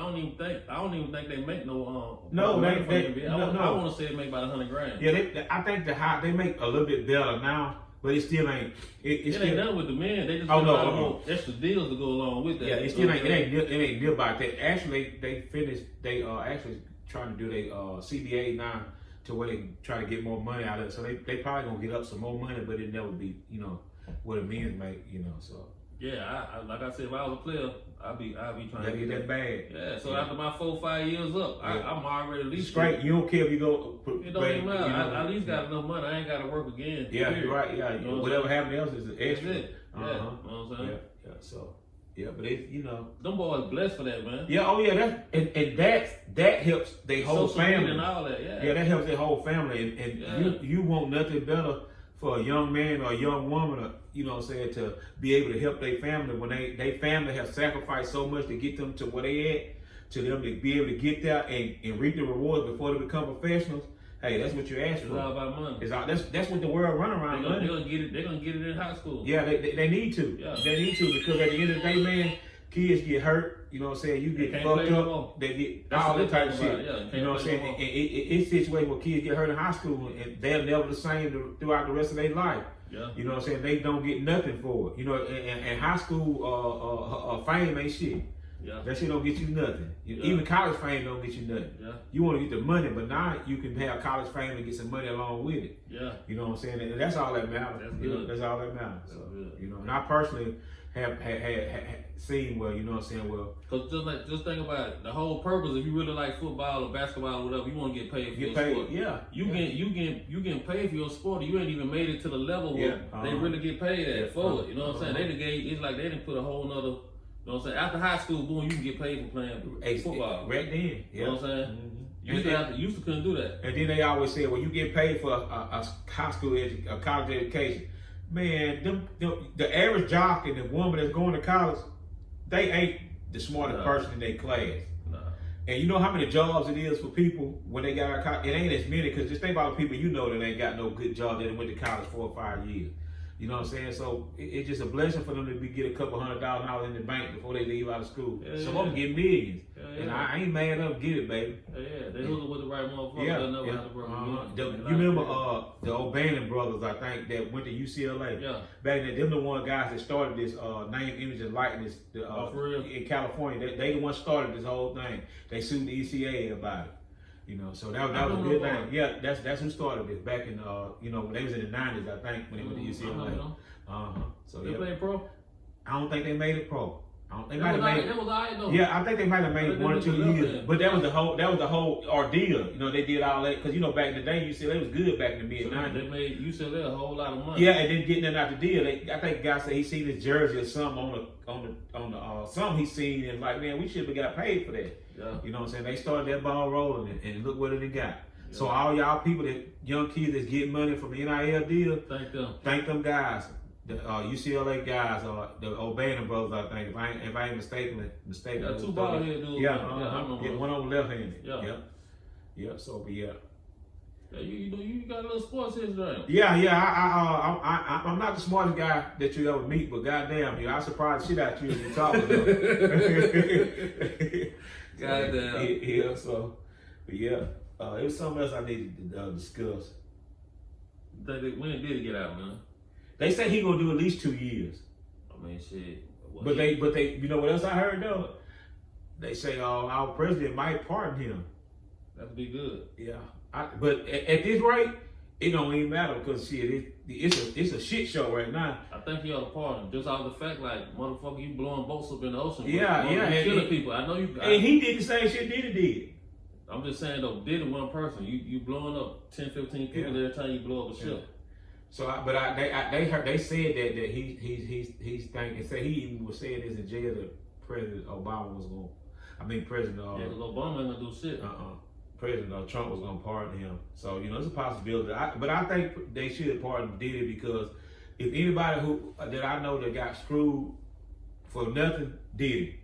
don't even think they make no they NBA. I want to say they make about $100,000. Yeah, I think they make a little bit better now, but it still ain't. It ain't done with the men. They just more extra deals to go along with that. Yeah, it still ain't. It ain't good about that. Actually, they finished. They actually trying to do their CBA now to where they try to get more money out of it. So they probably gonna get up some more money, but it never be what the men make. So. Yeah, like I said, if I was a player, I'd be trying to get that bag. Yeah, so after my 4 or 5 years up, I'm already at least straight. You don't care if you go. It don't even matter. I at least got enough money. I ain't got to work again. Yeah, you're right. Yeah, whatever happened else is extra. That's it. Yeah, you know what I'm saying? Yeah. So but it's them boys blessed for that, man. Yeah. Oh yeah. That helps their whole family and all that. Yeah. Yeah, that helps their whole family, and you want nothing better for a young man or a young woman, to be able to help their family when they family have sacrificed so much to get them to where they at, to them to be able to get there and reap the rewards before they become professionals. Hey, that's what you asked for. It's all about money. That's what the world run around. They're gonna get it in high school. Yeah, they need to. Yeah. They need to, because at the end of the day, man, kids get hurt. You know what I'm saying? You get fucked up. They get all that type of shit. You know what I'm saying? It's situations where kids get hurt in high school and they're never the same throughout the rest of their life. Yeah. You know what I'm saying? They don't get nothing for it. And high school fame ain't shit. Yeah. That shit don't get you nothing. Even college fame don't get you nothing. Yeah. You want to get the money, but now you can have college fame and get some money along with it. Yeah. You know what I'm saying? And that's all that matters. That's good. That's all that matters. That's good. And I personally have seen where, because just think about it. The whole purpose, if you really like football or basketball or whatever, you want to get paid for your sport. Yeah. You getting paid for your sport. You ain't even made it to the level where they really get paid for it. You know what I'm saying? It's like they didn't put a whole nother. You know what I'm saying? After high school, boom, you can get paid for playing football. Right then. You know what I'm saying? Used to couldn't do that. And then they always say, well, you get paid for a high school a college education. Man, the average jock and the woman that's going to college, they ain't the smartest person in their class. Nah. And you know how many jobs it is for people when they got out of college? It ain't as many, because just think about the people that ain't got no good job that went to college 4 or 5 years. You know what I'm saying? So it's just a blessing for them to get a couple $100,000 in the bank before they leave out of school. Some of them get millions. And I ain't mad at them get it, baby. They hook up with the right motherfucker. You remember the O'Bannon brothers, I think, that went to UCLA? Yeah. Back then, them the one guys that started this name, image, and likeness for real? In California. They the ones started this whole thing. They sued the ECA about it. So that was a good thing. Yeah, that's who started this back in when they was in the 90s, I think, when they went to UCLA. So they played pro? I don't think they made it pro. They might have made it. That was all right though. Yeah, I think they might have made it 1 or 2 years. But that was the whole ordeal. They did all that because back in the day UCLA was good back in the mid 90s. They made UCLA a whole lot of money. Yeah, and then getting them out the deal. I think the guy said he seen his jersey or something on the something he seen and like, man, we should have got paid for that. Yeah. You know what I'm saying? They started that ball rolling and look what it got. Yeah. So all y'all people young kids that's getting money from the NIL deal, thank them guys. The UCLA guys, the O'Bannon brothers, I think, if I ain't mistaken. Yeah, 2 ball head dudes. Yeah, one on the left handed. Yeah. So, but yeah. Yeah, you got a little sports history. Yeah. I'm not the smartest guy that you ever meet, but goddamn, I surprised the shit out you as you talk about. Goddamn. Yeah. So, but yeah, it was something else I needed to discuss. When did it get out, man? They say he gonna do at least 2 years. I mean, shit. But they, you know what else I heard though? They say our president might pardon him. That'd be good. Yeah. But at this rate, it don't even matter because shit, it's a shit show right now. I think he ought to pardon just out of the fact, like, motherfucker, you blowing boats up in the ocean. Yeah. Killing people. I know you. And he did the same shit Diddy did. I'm just saying though, Diddy one person. You blowing up 10, 15 people every time you blow up a ship. So, they said that he's thinking. Say he even was saying this in jail that President Obama was going. President. Because Obama ain't gonna do shit. President Trump was gonna pardon him. So it's a possibility. But I think they should pardon Diddy because if anybody that I know that got screwed for nothing, Diddy.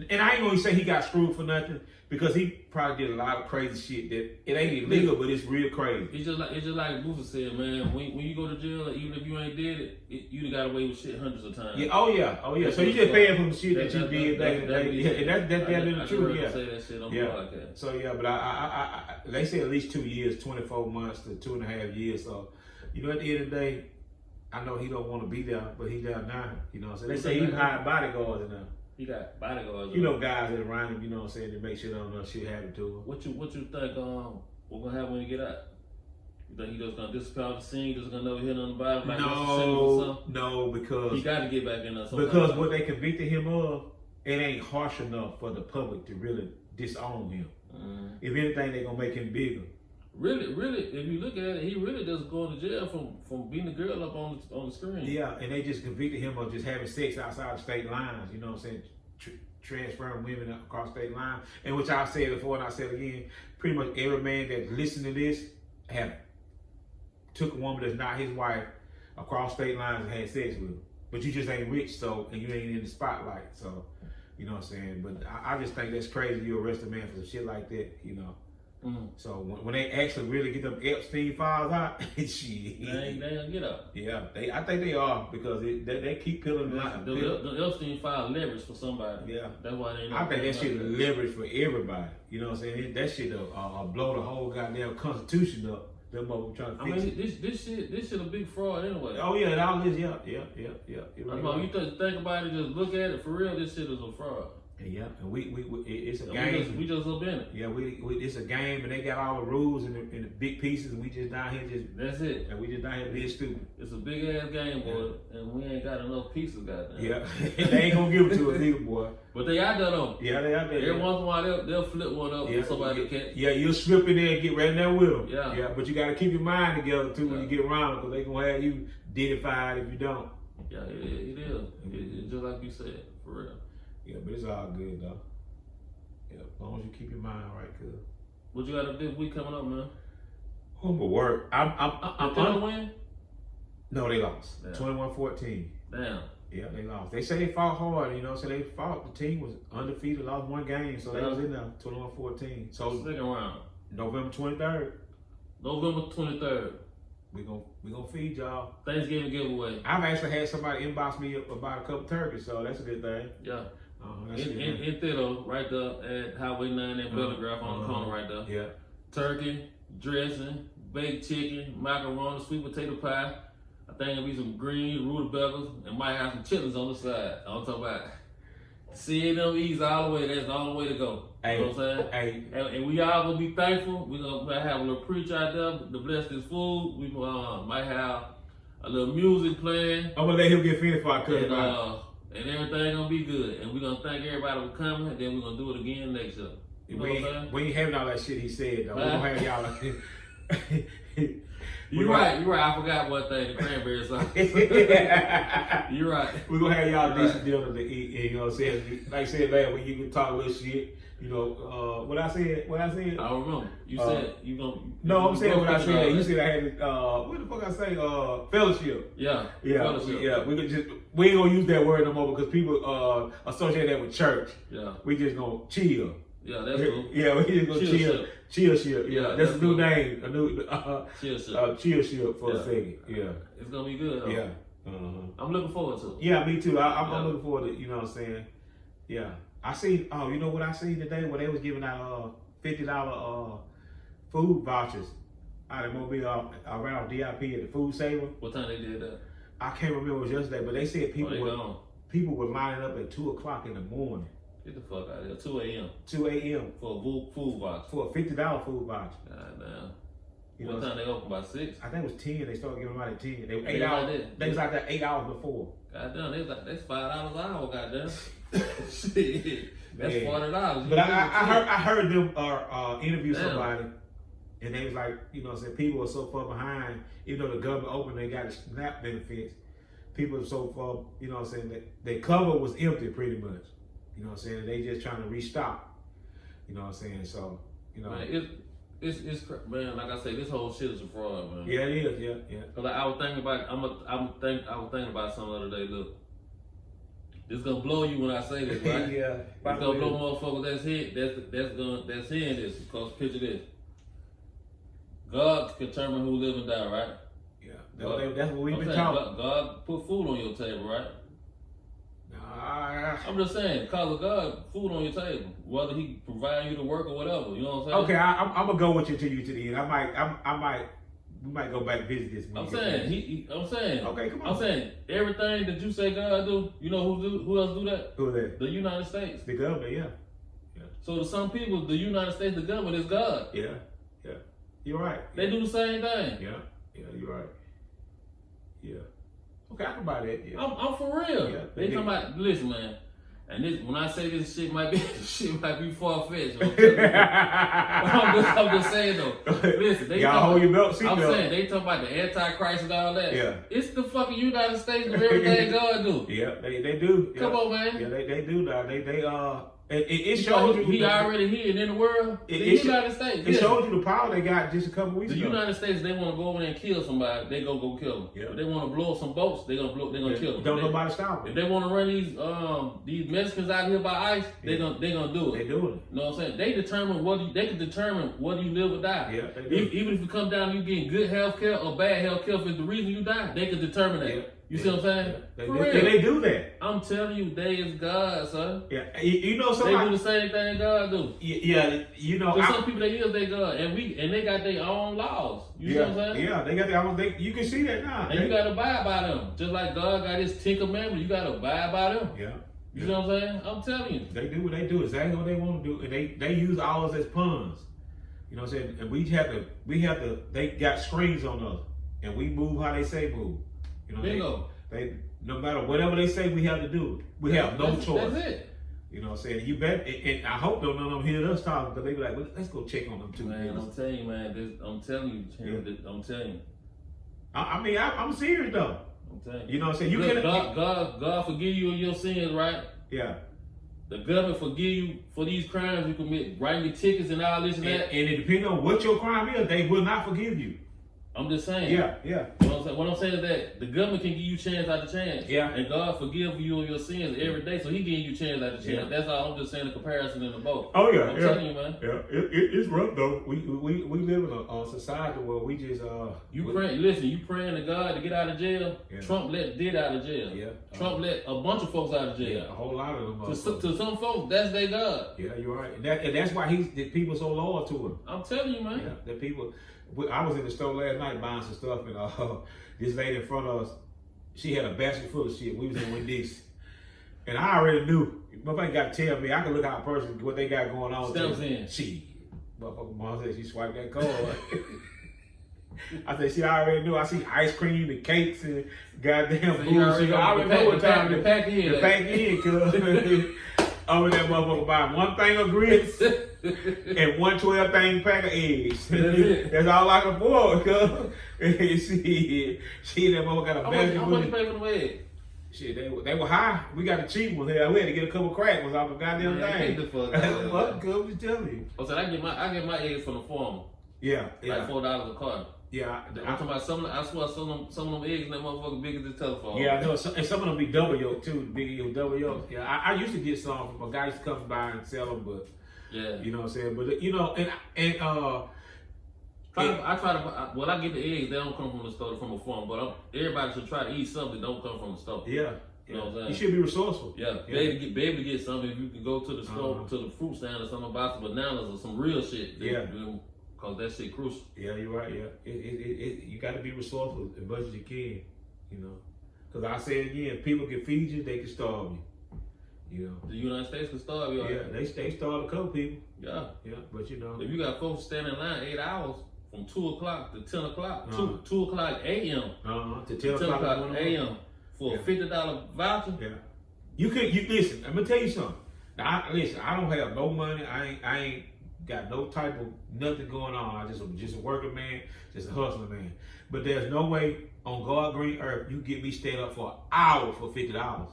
And I ain't gonna say he got screwed for nothing because he probably did a lot of crazy shit that it ain't illegal, but it's real crazy. It's just like Boosie said, man. When you go to jail, even if you ain't did it, you got away with shit hundreds of times. Yeah. Oh yeah. So you just paying for the shit that you did. That's the truth. Yeah. Say that shit on the podcast. So yeah, but I they say at least 2 years, 24 months to 2.5 years. So at the end of the day, I know he don't want to be there, but he there now. So they say he hired bodyguards in there. He got bodyguards. Guys that around him, to make sure none shit happen to him. What you think what's gonna happen when he get out? You think he just gonna disappear off the scene, just gonna never hit on the bottom like No, because he gotta get back in there. Because what they convicted him of, it ain't harsh enough for the public to really disown him. Mm-hmm. If anything, they gonna make him bigger. Really, if you look at it, he really just going to jail from beating the girl up on the screen. Yeah, and they just convicted him of just having sex outside the state lines. You know what I'm saying? Transferring women across state lines. And which I've said before and I said again, pretty much every man that listened to this have took a woman that's not his wife across state lines and had sex with her. But you just ain't rich, and you ain't in the spotlight. So, you know what I'm saying? But I just think that's crazy. You arrest a man for some shit like that, Mm-hmm. So when they actually really get them Epstein files out, shit. They ain't gonna get up. Yeah, I think they are because they keep peeling the Epstein file leverage for somebody. Yeah, that's why they. I think that shit leverage for everybody. You know what I'm saying? That shit blow the whole goddamn Constitution up. Them motherfuckers trying to fix it. This shit a big fraud anyway. Oh yeah, it all is. Yeah. That's why you think about it, just look at it for real. This shit is a fraud. Yeah, and it's a game. We just up in it. Yeah, it's a game, and they got all the rules and the big pieces, and we just down here That's it. And we just down here being stupid. It's a big ass game, boy, and we ain't got enough pieces, goddamn. Yeah, they ain't gonna give it to us either, boy. But they out there though. Yeah, they out there. Every once in a while they'll flip one up for somebody that can't. Yeah, you'll slip in there and get right in there with them. Yeah. But you gotta keep your mind together too when you get around them, because they gonna have you diddified if you don't. Yeah, it is. It's just like you said, for real. Yeah, but it's all good though. Yeah, as long as you keep your mind right, cuz. What you got this week coming up, man? Home but work. I'm gonna win? No, they lost. 21-14. Damn. Yeah, they lost. They say they fought hard, so they fought. The team was undefeated, lost one game, so they was in there 21-14. So second round. November 23rd. November 23rd. We gonna feed y'all. Thanksgiving giveaway. I've actually had somebody inbox me about a couple turkeys, so that's a good thing. Yeah. In Thitto, right there at Highway 9 and Bellegraph on the corner right there. Yeah. Turkey, dressing, baked chicken, macaroni, sweet potato pie. I think it'll be some green rutabagas and might have some chitlins on the side. I'm talking about CNME's all the way. That's the only way to go. Hey, you know what I'm saying? And we all gonna be thankful. We're gonna have a little preach out there to bless this food. We might have a little music playing. I'm gonna let him get finished before I cut him out. And everything gonna be good. And we're gonna thank everybody for coming. And then we're gonna do it again next year. You know what I'm saying? We ain't having all that shit he said though. We're gonna have y'all. You're right. I forgot one thing. The cranberry sauce. You're right. We're gonna have y'all decent dinner to eat. You know what I'm saying? Like I said last week, you can talk a little shit. What I said? I don't remember. You said you gonna. No, I'm saying what I said. You said I had what the fuck I say? Fellowship. Yeah. Fellowship. Yeah. We ain't gonna use that word no more because people associate that with church. Yeah. We just gonna chill. Yeah, that's cool. Yeah, we just gonna chill. Chill ship. Yeah, that's a new cool. name. A new chill ship. Chill ship for a second. Yeah. It's gonna be good. Though. Yeah. I'm looking forward to it. Yeah, me too. I'm looking forward to it. You know what I'm saying? Yeah. I see. Oh, you know what I seen today? Where they was giving out $50 food vouchers out of Mobile around DIP at the Food Saver. What time they did that? I can't remember. It was yesterday, but they said people were lining up at 2:00 in the morning. Get the fuck out of here. 2 a.m. 2 a.m. for a food voucher. For a $50 food voucher. God damn. What time they open? By 6? I think it was 10. They started giving them out at 10. They were 8 hours. They was out there 8 hours before. God damn, that's $5 an hour. Goddamn. Shit. That's $40. But I heard them interview somebody, and they was like, people are so far behind. Even though the government opened, they got SNAP benefits. People are so far, that their cover was empty pretty much. You know what I'm saying? They just trying to restock. You know what I'm saying? So, Man, man. Like I say, this whole shit is a fraud, man. Yeah, it is. Yeah. Cause like, I was thinking about, I was thinking about something the other day. Look, this gonna blow you when I say this, right? Yeah. It's gonna blow motherfuckers that's hearing this. Because picture this: God can determine who live and die, right? Yeah. That's what we've been talking. God put food on your table, right? Nah. I'm just saying, cause of God, food on your table, whether He provide you the work or whatever. You know what I'm saying? Okay, I'm gonna go with you to the end. We might go back and visit this. I'm saying, I'm saying. Okay, come on. I'm saying everything that you say God do. You know who else do that? Who that? The United States. The government, yeah. So to some people, the United States, the government is God. Yeah. You're right. They do the same thing. Yeah, you're right. Yeah. Okay, I can buy that. Yeah. I'm for real. Yeah, they talking about, listen, man. And this, when I say this shit might be far fetched. I'm just saying though. Listen, they y'all hold your belt. I'm saying they talking about the Antichrist and all that. Yeah. It's the fucking United States of everything God do. Yeah, they do. Come on, man. Yeah, they do now. It shows you he already here in the world. The United States. It shows you the power they got just a couple weeks ago. The United States, they want to go over there and kill somebody, they go kill them. Yeah. If they want to blow up some boats, they gonna kill them. Don't nobody stop them. If they want to run these Mexicans out here by ice, they gonna do it. They doing it. You know what I'm saying? They can determine whether you live or die. Yeah, they do. Even if you come down and you getting good health care or bad health care for the reason you die, they can determine that. Yeah. You see what I'm saying? They do that. I'm telling you, they is God, son. Yeah, you know somebody. They do the same thing God do. Yeah, you know. Some people they is their God, and they got their own laws. You see what I'm saying? Yeah, they got their own. You can see that now. And you gotta abide by them, just like God got His 10 commandments. You gotta abide by them. Yeah. You know what I'm saying? I'm telling you. They do what they do, exactly what they want to do, and they use ours as puns. You know what I'm saying? And we have to. They got screens on us, and we move how they say move. You know. They no matter whatever they say, we have to do it. We have no choice. That's it. You know what I'm saying? You bet, and I hope none of them hear us talking, because they be like, well, let's go check on them too. Man, I'm telling you, man. I'm telling you. I'm telling you. I mean, I'm serious though. I'm telling you. You know what I'm saying? You Look, can God forgive you of your sins, right? Yeah. The government forgive you for these crimes you commit, writing your tickets and all this and that. And it depends on what your crime is, they will not forgive you. I'm just saying. Yeah. What I'm saying is that the government can give you chance after chance. Yeah. And God forgive you of your sins every day, so He giving you chance after chance. Yeah. That's all. I'm just saying the comparison in the boat. Oh yeah. I'm telling you, man. Yeah. It's rough though. We live in a society where we just You praying to God to get out of jail. Yeah. Trump did out of jail. Yeah. Trump let a bunch of folks out of jail. Yeah, a whole lot of them. To some folks, that's their God. Yeah, you're right. And that's why the people so loyal to him. I'm telling you, man. Yeah, the people. I was in the store last night buying some stuff, and this lady in front of us, she had a basket full of shit. We was in Wejustalkn, and I already knew. Motherfucker got to tell me. I can look out a person what they got going on. Steps in. She, motherfucker, mom said she swiped that card. I said she already knew. I see ice cream and cakes and goddamn bullshit. I already know what time the pack in. The pack in, cuz. I'm in that motherfucker buying one thing of grits and 112 thing pack of eggs. That's all I can afford, cuz. She that motherfucker got a basket. How much you pay for the eggs? Shit, they were high. We got the cheap ones here. We had to get a couple crack ones off the goddamn thing. What, cuz? What you telling me? I said I get my eggs from the farmer. Yeah. Like $4 a carton. Yeah, I'm talking about I swear some of them eggs in that motherfucker big as the telephone. Yeah, I know. And some of them be double yolk too, big yolk, double yolk. Yeah, I used to get some from a guy used to come by and sell them, but yeah, you know what I'm saying. But you know, I get the eggs. They don't come from the store, from a farm. But everybody should try to eat something that don't come from the store. Yeah, you know what I'm saying. You should be resourceful. Yeah, be able to get something. If you can go to the store, to the fruit stand or something, buy some bananas or some real shit. Yeah. Cause that shit crucial. Yeah, you're right. Yeah, you got to be resourceful as much as you can. You know, because I say it again, people can feed you, they can starve you. You know, the United States can starve you. Yeah, they starve a couple people. Yeah, but you know, if you got folks standing in line 8 hours from 2 o'clock to 10 o'clock, 2 o'clock a.m. To 10 o'clock a.m. for a $50 voucher. Yeah, you listen. I'm gonna tell you something. Now, I don't have no money. I ain't got no type of nothing going on. I just a working man, just a hustling man. But there's no way on God green earth you get me staying up for an hour for $50.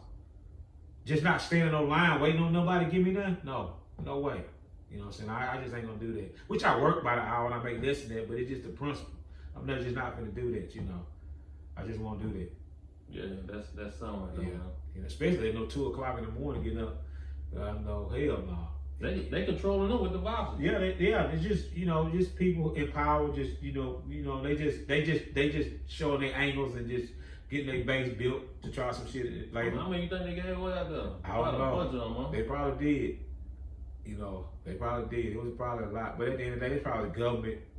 Just not standing on line waiting on nobody to give me nothing. No way. You know what I'm saying? I just ain't gonna do that. Which I work by the hour and I make less than that, but it's just the principle. I'm just not gonna do that, you know. I just won't do that. Yeah, that's something right there, man. And especially at 2 o'clock in the morning getting up. No, hell no. They controlling them with the vouchers. Yeah, it's just, you know, just people in power, just, you know, they just showing their angles and just getting their base built to try some shit later. How many you think they gave away out there? I don't know. A bunch of them, huh? They probably did. You know, they probably did. It was probably a lot. But at the end of the day, it's probably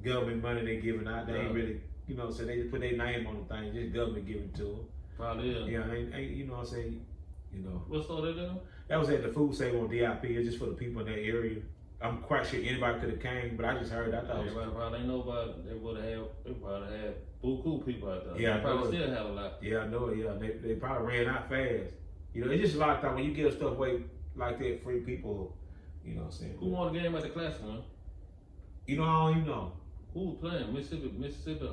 government money they giving out. They ain't really, you know, so they just put their name on the thing, just government giving to them. Probably is. Yeah, ain't you know what I'm saying? You know. What store they doing? That was at the food save on DIP. It's just for the people in that area. I'm quite sure anybody could have came, but I just heard that. Everybody probably ain't know about it. They probably had buku people out there. Yeah, they probably still have a lot. Yeah, I know it. Yeah, they probably ran out fast. You know, it's just a lot of time when you give stuff away like that, free people. You know what I'm saying? Who won the game at the class, man? You know, I don't even know. Who was playing? Mississippi,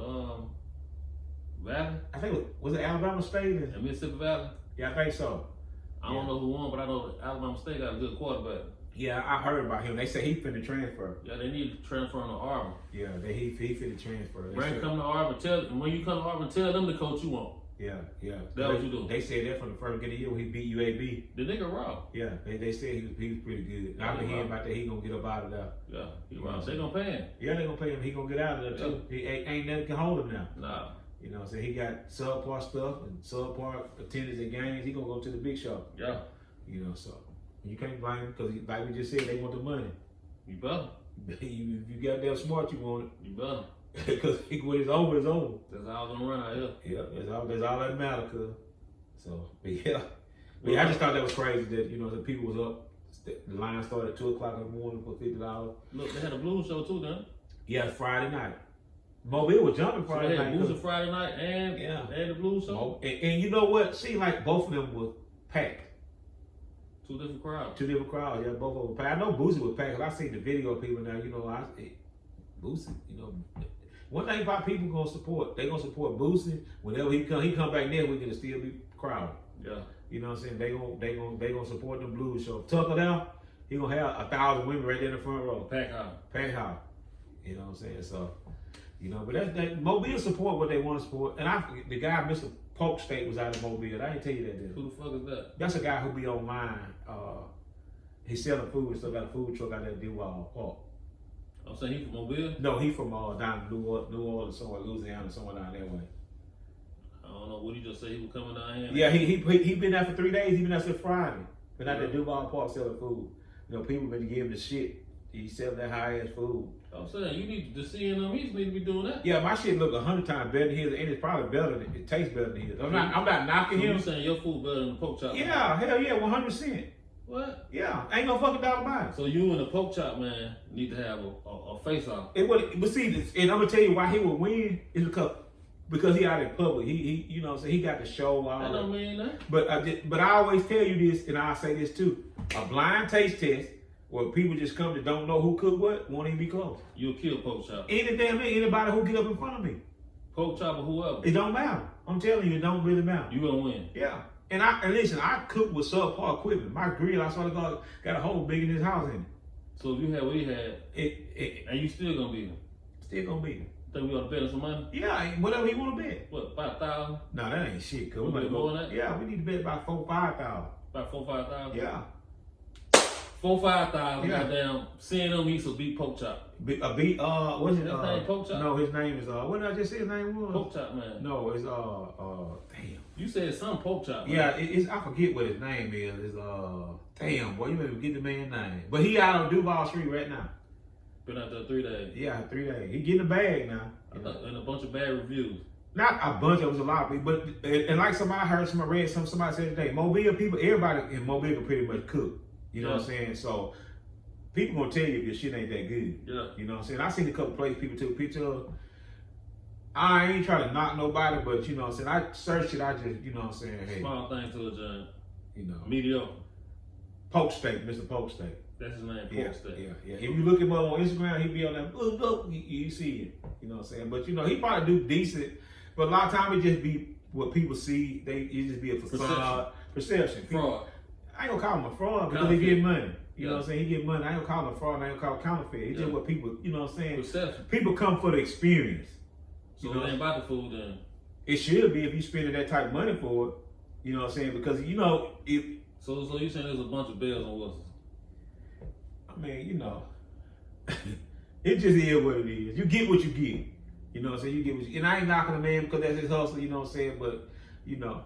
Valley? I think was it Alabama State and Mississippi Valley? Yeah, I think so. I don't know who won, but I know Alabama State got a good quarterback. Yeah, I heard about him. They say he finna transfer. Yeah, they need to transfer on to Auburn. Yeah, he finna transfer. Brand come to Auburn. When you come to Auburn, tell them the coach you want. Yeah. That's what you do. They said that from the first beginning of the year when he beat UAB. The nigga raw. Yeah, they said he was pretty good. And I've been hearing about that he gonna get up out of there. Yeah, he raw. They gonna pay him. Yeah, they gonna pay him. He gonna get out of there too. He ain't nothing can hold him now. Nah. You know what I'm saying? He got subpar stuff and subpar attendance at games. He gonna go to the big show. Yeah. You know, so you can't blame him because like we just said, they want the money. You better. If you got that smart, you want it. You better. Because when it's over, it's over. That's all gonna run out here. Yeah, that's all that matters, cuz. So, but I just thought that was crazy that, you know, the people was up. The line started at 2 o'clock in the morning for $50. Look, they had a blues show too, then. Yeah, Friday night. Mobile was jumping Friday so night. Boosie Friday night and the blues show. And you know what? Seemed like both of them were packed. Two different crowds. Yeah, both of them packed. I know Boosie was packed. I seen the video of people now. You know, Boosie. You know, one thing about people gonna support, they gonna support Boosie. Whenever he come back next week, it'll still be crowded. Yeah. You know what I'm saying? They gonna support the blues show. Tucker down, he gonna have 1,000 women right there in the front row. Pack house. You know what I'm saying? So, you know, but that Mobile support what they want to support. And the guy, Mr. Polk State, was out of Mobile. I didn't tell you that. Who the fuck is that? That's a guy who be online. He's selling food and stuff. Got a food truck out there in Duval Park. I'm saying he from Mobile? No, he from down in New Orleans, somewhere, Louisiana, somewhere down that way. I don't know. What he just say? He was coming down here? Yeah, he been there for 3 days. He been there since Friday. Been out there in Duval Park selling food. You know, people been giving the shit. He's selling that high ass food. I'm saying you need to see him. He need to be doing that. Yeah, my shit look 100 times better than his, and it's probably better than it tastes better than his. I'm not knocking him. You saying your food better than the pork chop? Yeah, hell yeah, 100%. What? Yeah, ain't no fucking doubt about it. So you and the pork chop man need to have a face off. But see, and I'm gonna tell you why he would win is because he out in public. He you know, so he got the show. That don't mean that. But I always tell you this, and I'll say this too: a blind taste test where people just come that don't know who cooked what won't even be close. You'll kill pork chop. Anybody who get up in front of me. Pork chop or whoever. It don't matter. I'm telling you, it don't really matter. You gonna win. Yeah. And listen, I cook with subpar equipment. My grill, I swear to God, got a hole big in this house in it. So if you had what he had, and you still gonna beat him? Still gonna beat him. Think we ought to bet him some money? Yeah, whatever he want to bet. What, 5,000? No, that ain't shit. We bet more than that? Yeah, we need to bet about 4,000, 5,000. About 4,000, 5,000? Yeah. 4,000, 5,000. Yeah. Goddamn, seeing him eat some beef pork chop. What's his name? Pork chop? No, his name is what did I just say his name was? Pork chop man. No, it's damn. You said some pork chop. Man. Yeah, it's I forget what his name is. It's damn boy, you made me get the man's name. But he out on Duval Street right now. Been out there 3 days. Yeah, 3 days. He getting a bag now. And a bunch of bad reviews. Not a bunch, it was a lot of people, but and like somebody said today, Mobile people, everybody in Mobile can pretty much cook. You know what I'm saying? So people gonna tell you if your shit ain't that good. Yeah. You know what I'm saying? I seen a couple places people took pictures of. I ain't trying to knock nobody, but you know what I'm saying? I searched it, I just, you know what I'm saying? Hey. Small thing to it, John. You know. Mediocre. Polk State, Mr. Polk State. That's his name, Polk State. Yeah. If you look him up on Instagram, he be on that, you see it. You know what I'm saying? But you know, he probably do decent, but a lot of times it just be what people see, it just be a facade, perception. Fraud. I ain't gonna call him a fraud because he get money. You know what I'm saying? He get money. I ain't gonna call him fraud. I ain't gonna call it counterfeit. It's just what people, you know what I'm saying? Perception. People come for the experience. So it ain't about the food then. It should be if you spending that type of money for it. You know what I'm saying? Because you know if. So you saying there's a bunch of bells and whistles? I mean, you know, it just is what it is. You get what you get. You know what I'm saying? You get what you, and I ain't knocking a man because that's his hustle. You know what I'm saying? But you know,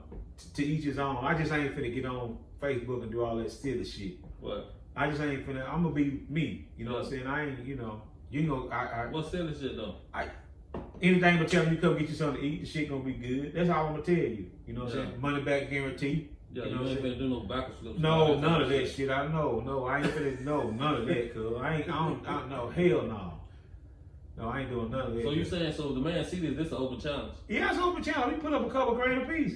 to each his own. I just ain't finna get on Facebook and do all that silly shit. What? I just ain't finna. I'm gonna be me. You know what I'm saying? I ain't. You know. What silly shit though? Anything but telling you come get you something to eat, the shit gonna be good. That's all I'm gonna tell you. You know what I'm saying? Money back guarantee. Yeah, you know ain't finna do no backwards flips. No, none of that shit. I know. No, I ain't finna. No, none of that. Cause I don't know. Hell no. No, I ain't doing none of that. So you saying so the man see this an open challenge? Yeah, it's an open challenge. We put up a couple grand a piece.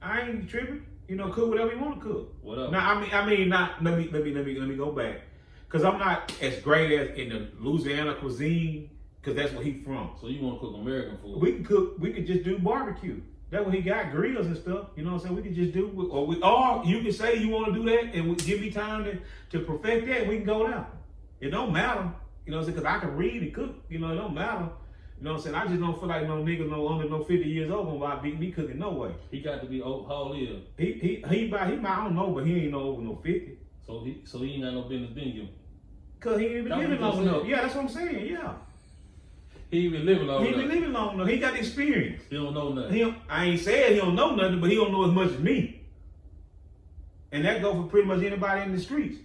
I ain't tripping. You know, cook whatever you want to cook. Whatever. Now, I mean, not. Let me go back. Cause I'm not as great as in the Louisiana cuisine. Cause that's where he from. So you want to cook American food? We can cook. We could just do barbecue. That's what he got, grills and stuff. You know what I'm saying? We could just do, or you can say you want to do that, and give me time to perfect that. And we can go down. It don't matter. You know what I'm saying? Cause I can read and cook. You know, it don't matter. You know what I'm saying? I just don't feel like no nigga under 50 years old gonna beat me cooking no way. He got to be old. How old is he? He I don't know, but he ain't no over no 50. So he ain't got no business being you. Cause he ain't been living long enough. Yeah, that's what I'm saying. Yeah. He ain't been living long enough. He been living long enough. He got the experience. He don't know nothing. I ain't saying he don't know nothing, but he don't know as much as me. And that go for pretty much anybody in the streets.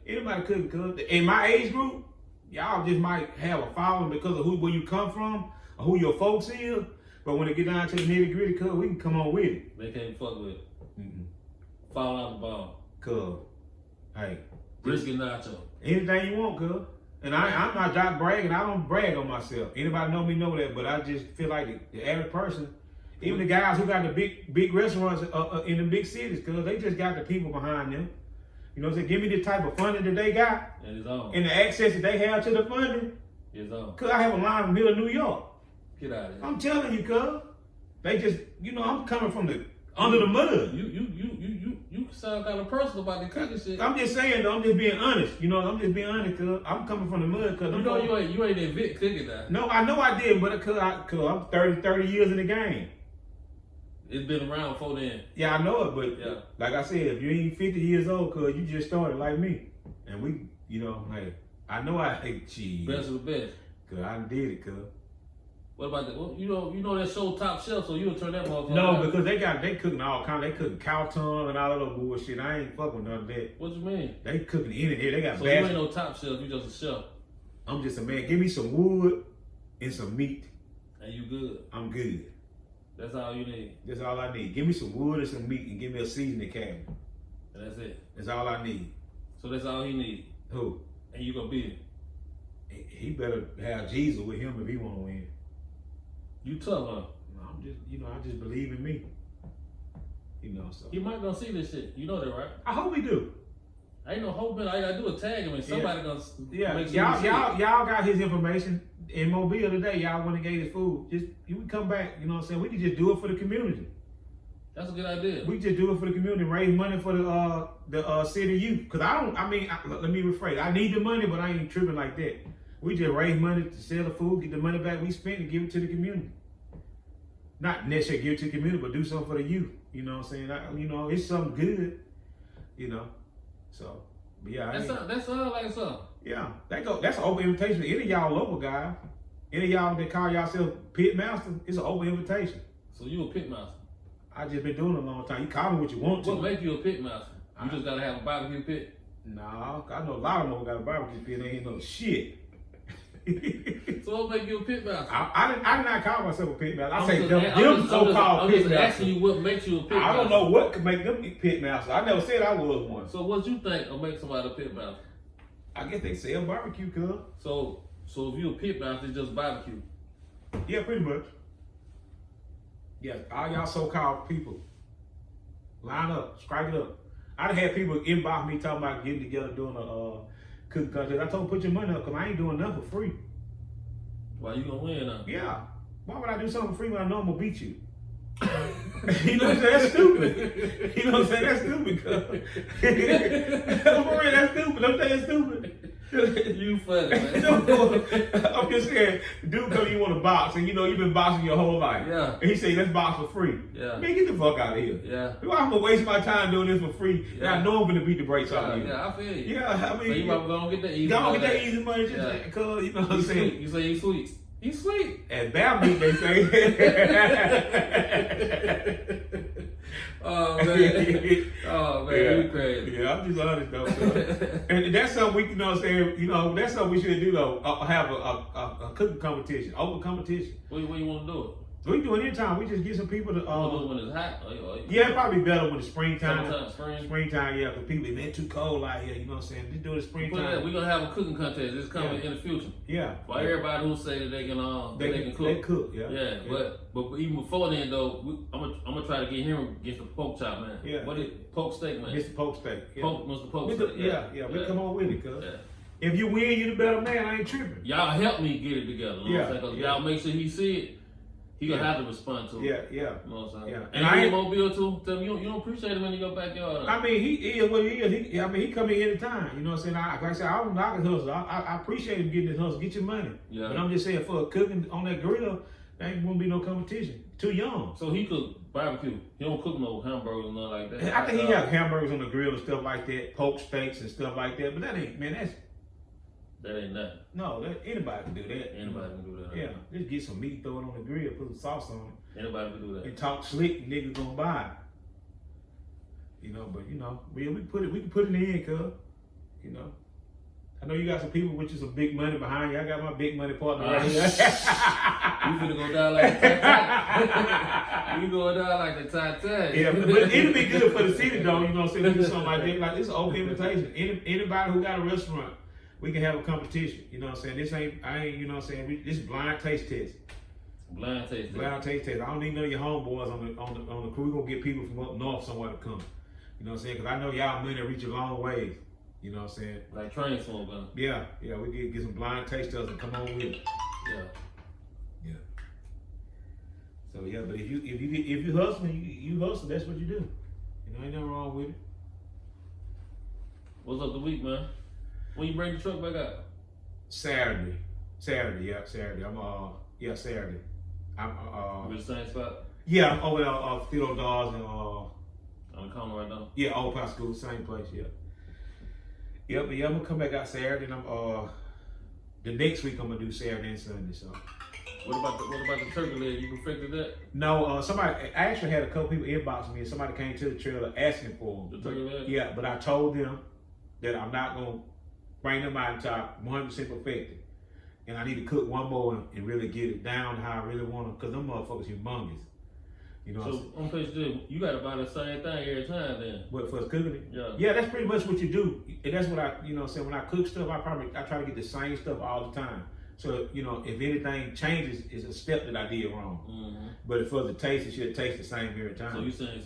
Anybody cooking. Cause in my age group, y'all just might have a following because of where you come from or who your folks is. But when it get down to the nitty gritty, cuz we can come on with it. They can't fuck with it. Fall out the ball. Cuz, hey. Brisket nacho. Anything you want, cuz. And I'm not jock bragging. I don't brag on myself. Anybody know me know that, but I just feel like the average person, even the guys who got the big restaurants in the big cities, cuz they just got the people behind them. You know what I'm saying? Give me the type of funding that they got. And it's on. And the access that they have to the funding. It's on. Cuz I have a line in the middle of New York. Get out of here. I'm telling you, cuz. They just, you know, I'm coming from under the mud. You sound kind of personal about the cooking shit. I'm just saying though, I'm just being honest. You know, I'm just being honest, cuz I'm coming from the mud, cuz. You know you ain't that big cooking now. No, I know I did, but cuz I'm 30 years in the game. It's been around before then. Yeah, I know it, but like I said, if you ain't 50 years old, cuz you just started like me. And we, you know, hey, I know I hate cheese. Best of the best. Cuz I did it, cuz. What about that? Well, you know that show Top Shelf, so you'll turn that motherfucker No, out. because they cooking all kind. They cooking cow tongue and all that other bullshit. I ain't fucking with none of that. What you mean? They cooking in here. They got so you ain't no Top Shelf. You just a chef. I'm just a man. Give me some wood and some meat. And you good. I'm good. That's all you need. That's all I need. Give me some wood and some meat and give me a seasoning cabinet. And that's it. That's all I need. So that's all he need. Who? And you gonna beat him. He better have Jesus with him if he want to win. You tough, huh? I'm just, you know, I just believe in me. You know, so. He might gonna see this shit. You know that, right? I hope he do. Ain't no hope in it. All you gotta do is tag him and somebody gonna make sure y'all got his information in Mobile today. Y'all went and gave his food. Just you would come back, you know what I'm saying? We could just do it for the community. That's a good idea. We just do it for the community, raise money for the city youth. Cause let me rephrase. I need the money, but I ain't tripping like that. We just raise money to sell the food, get the money back we spent and give it to the community. Not necessarily give it to the community, but do something for the youth. You know what I'm saying? You know, it's something good. You know, so but yeah. That's like something. Yeah, that's an open invitation to any of y'all local guys. Any of y'all that call yourself pit master, it's an open invitation. So you a pit master? I just been doing it a long time. You call me what you want to. What make you a pit master? You just gotta have a barbecue pit? No, I know a lot of them got a barbecue pit. They ain't no shit. So what make you a pit master? I did not call myself a pit master. I say them so-called pit masters. I'm just asking you what makes you a pit master. I don't know what could make them pit masters. I never said I was one. So what you think will make somebody a pit master? I guess they sell barbecue, cuz. So if you a pit master, it's just barbecue. Yeah, pretty much. Yeah, all y'all so-called people, line up, strike it up. I done had people inbox me talking about getting together doing a cooking contest. I told them put your money up because I ain't doing nothing for free. Why you gonna win now? Yeah. Why would I do something for free when I know I'm gonna beat you? You know what I'm saying? That's stupid. You know what I'm saying? That's stupid, cuz. For real, that's stupid. I'm saying stupid. You funny, man. I'm just saying, dude come you want to box, and you know you've been boxing your whole life. Yeah. And he say, let's box for free. Yeah. Man, get the fuck out of here. Yeah. Why I'm gonna waste my time doing this for free? Yeah. And I know I'm gonna beat the brakes off of you. Yeah, I feel you. Yeah, I mean, so you might go get that easy money. Go get that easy money, just cause you know what I'm saying. You say he's sweet. He's sweet. At Bama, they say. Oh man, oh man, yeah. you crazy. Yeah, I'm just honest though. And that's something we, you know what I'm saying, you know, that's something we should do though. Have a cooking competition, open competition. What you want to do it? We can do it anytime. We just get some people to. Do it when it's hot. Yeah, it's probably better when it's springtime. Springtime, yeah, because people, it's too cold out here. You know what I'm saying? Just do it in springtime. We're gonna have a cooking contest. It's coming in the future. Yeah. For everybody who say that they can cook. They cook. Yeah. Yeah. But even before then though, I'm gonna try to get him against the pork chop, man. Yeah. What is pork steak, man? It's the pork steak. Yeah. Mr. Pork steak. Yeah. We come on with it, cuz. Yeah. If you win, you the better man. I ain't tripping. Y'all help me get it together. You know what I'm saying? 'Cause y'all make sure he see it. He gonna have to respond to it. Yeah. You know what I'm saying? Yeah. And I ain't Mobile too. Tell me you don't appreciate him in your backyard. I mean, he is what he is. He come in anytime. You know what I'm saying? Like I said, I don't knock a hustle. I appreciate him getting his hustle. Get your money. Yeah. But I'm just saying, for cooking on that grill, there ain't gonna be no competition. Too young. So he cook barbecue. He don't cook no hamburgers and nothing like that. I think he have hamburgers on the grill and stuff like that, pork steaks and stuff like that. But that ain't nothing. No, anybody can do that. Anybody can do that. Yeah, just get some meat, throw it on the grill, put some sauce on it. Anybody can do that. And talk slick, niggas gonna buy it. You know, but you know, we can put it in, cuz. You know. I know you got some people with you some big money behind you. I got my big money partner right here. You finna go down like the Titanic. You going down like the Titanic. Yeah, but it'll be good for the city though, you know what I'm saying? We do something like that. Like, it's an open invitation. Anybody who got a restaurant, we can have a competition. You know what I'm saying? I ain't, you know what I'm saying? This is blind taste test. Blind taste test. Blind taste test. I don't need none of your homeboys on the crew. We're gonna get people from up north somewhere to come. You know what I'm saying? Because I know y'all money reach a long ways. You know what I'm saying? Like train song, man. Yeah, we get some blind taste tests and come on with it. Yeah. So yeah, but if you hustle, you hustle. That's what you do. You know, ain't nothing wrong with it. What's up the week, man? When you bring the truck back out? Saturday. Saturday. I'm Saturday. We're the same spot? Yeah, I'm over there, Theodore Dawes and on the corner right now? Yeah, Old Pine School, same place, yeah. Yeah, but I'm gonna come back out Saturday, and the next week I'm gonna do Saturday and Sunday. So. What about the turkey leg? You perfected that? No, I actually had a couple people inbox me, and somebody came to the trailer asking for them. The turkey leg? Yeah, but I told them that I'm not gonna bring them out until 100% perfected, and I need to cook one more and really get it down to how I really want them, because them motherfuckers humongous. You know. So on page 2, you gotta buy the same thing every time then. What, for us cooking it? Yeah. Yeah, that's pretty much what you do. And that's what I, you know, saying when I cook stuff, I try to get the same stuff all the time. So, you know, if anything changes, it's a step that I did wrong. Mm-hmm. But for the taste, it should taste the same every time. So you saying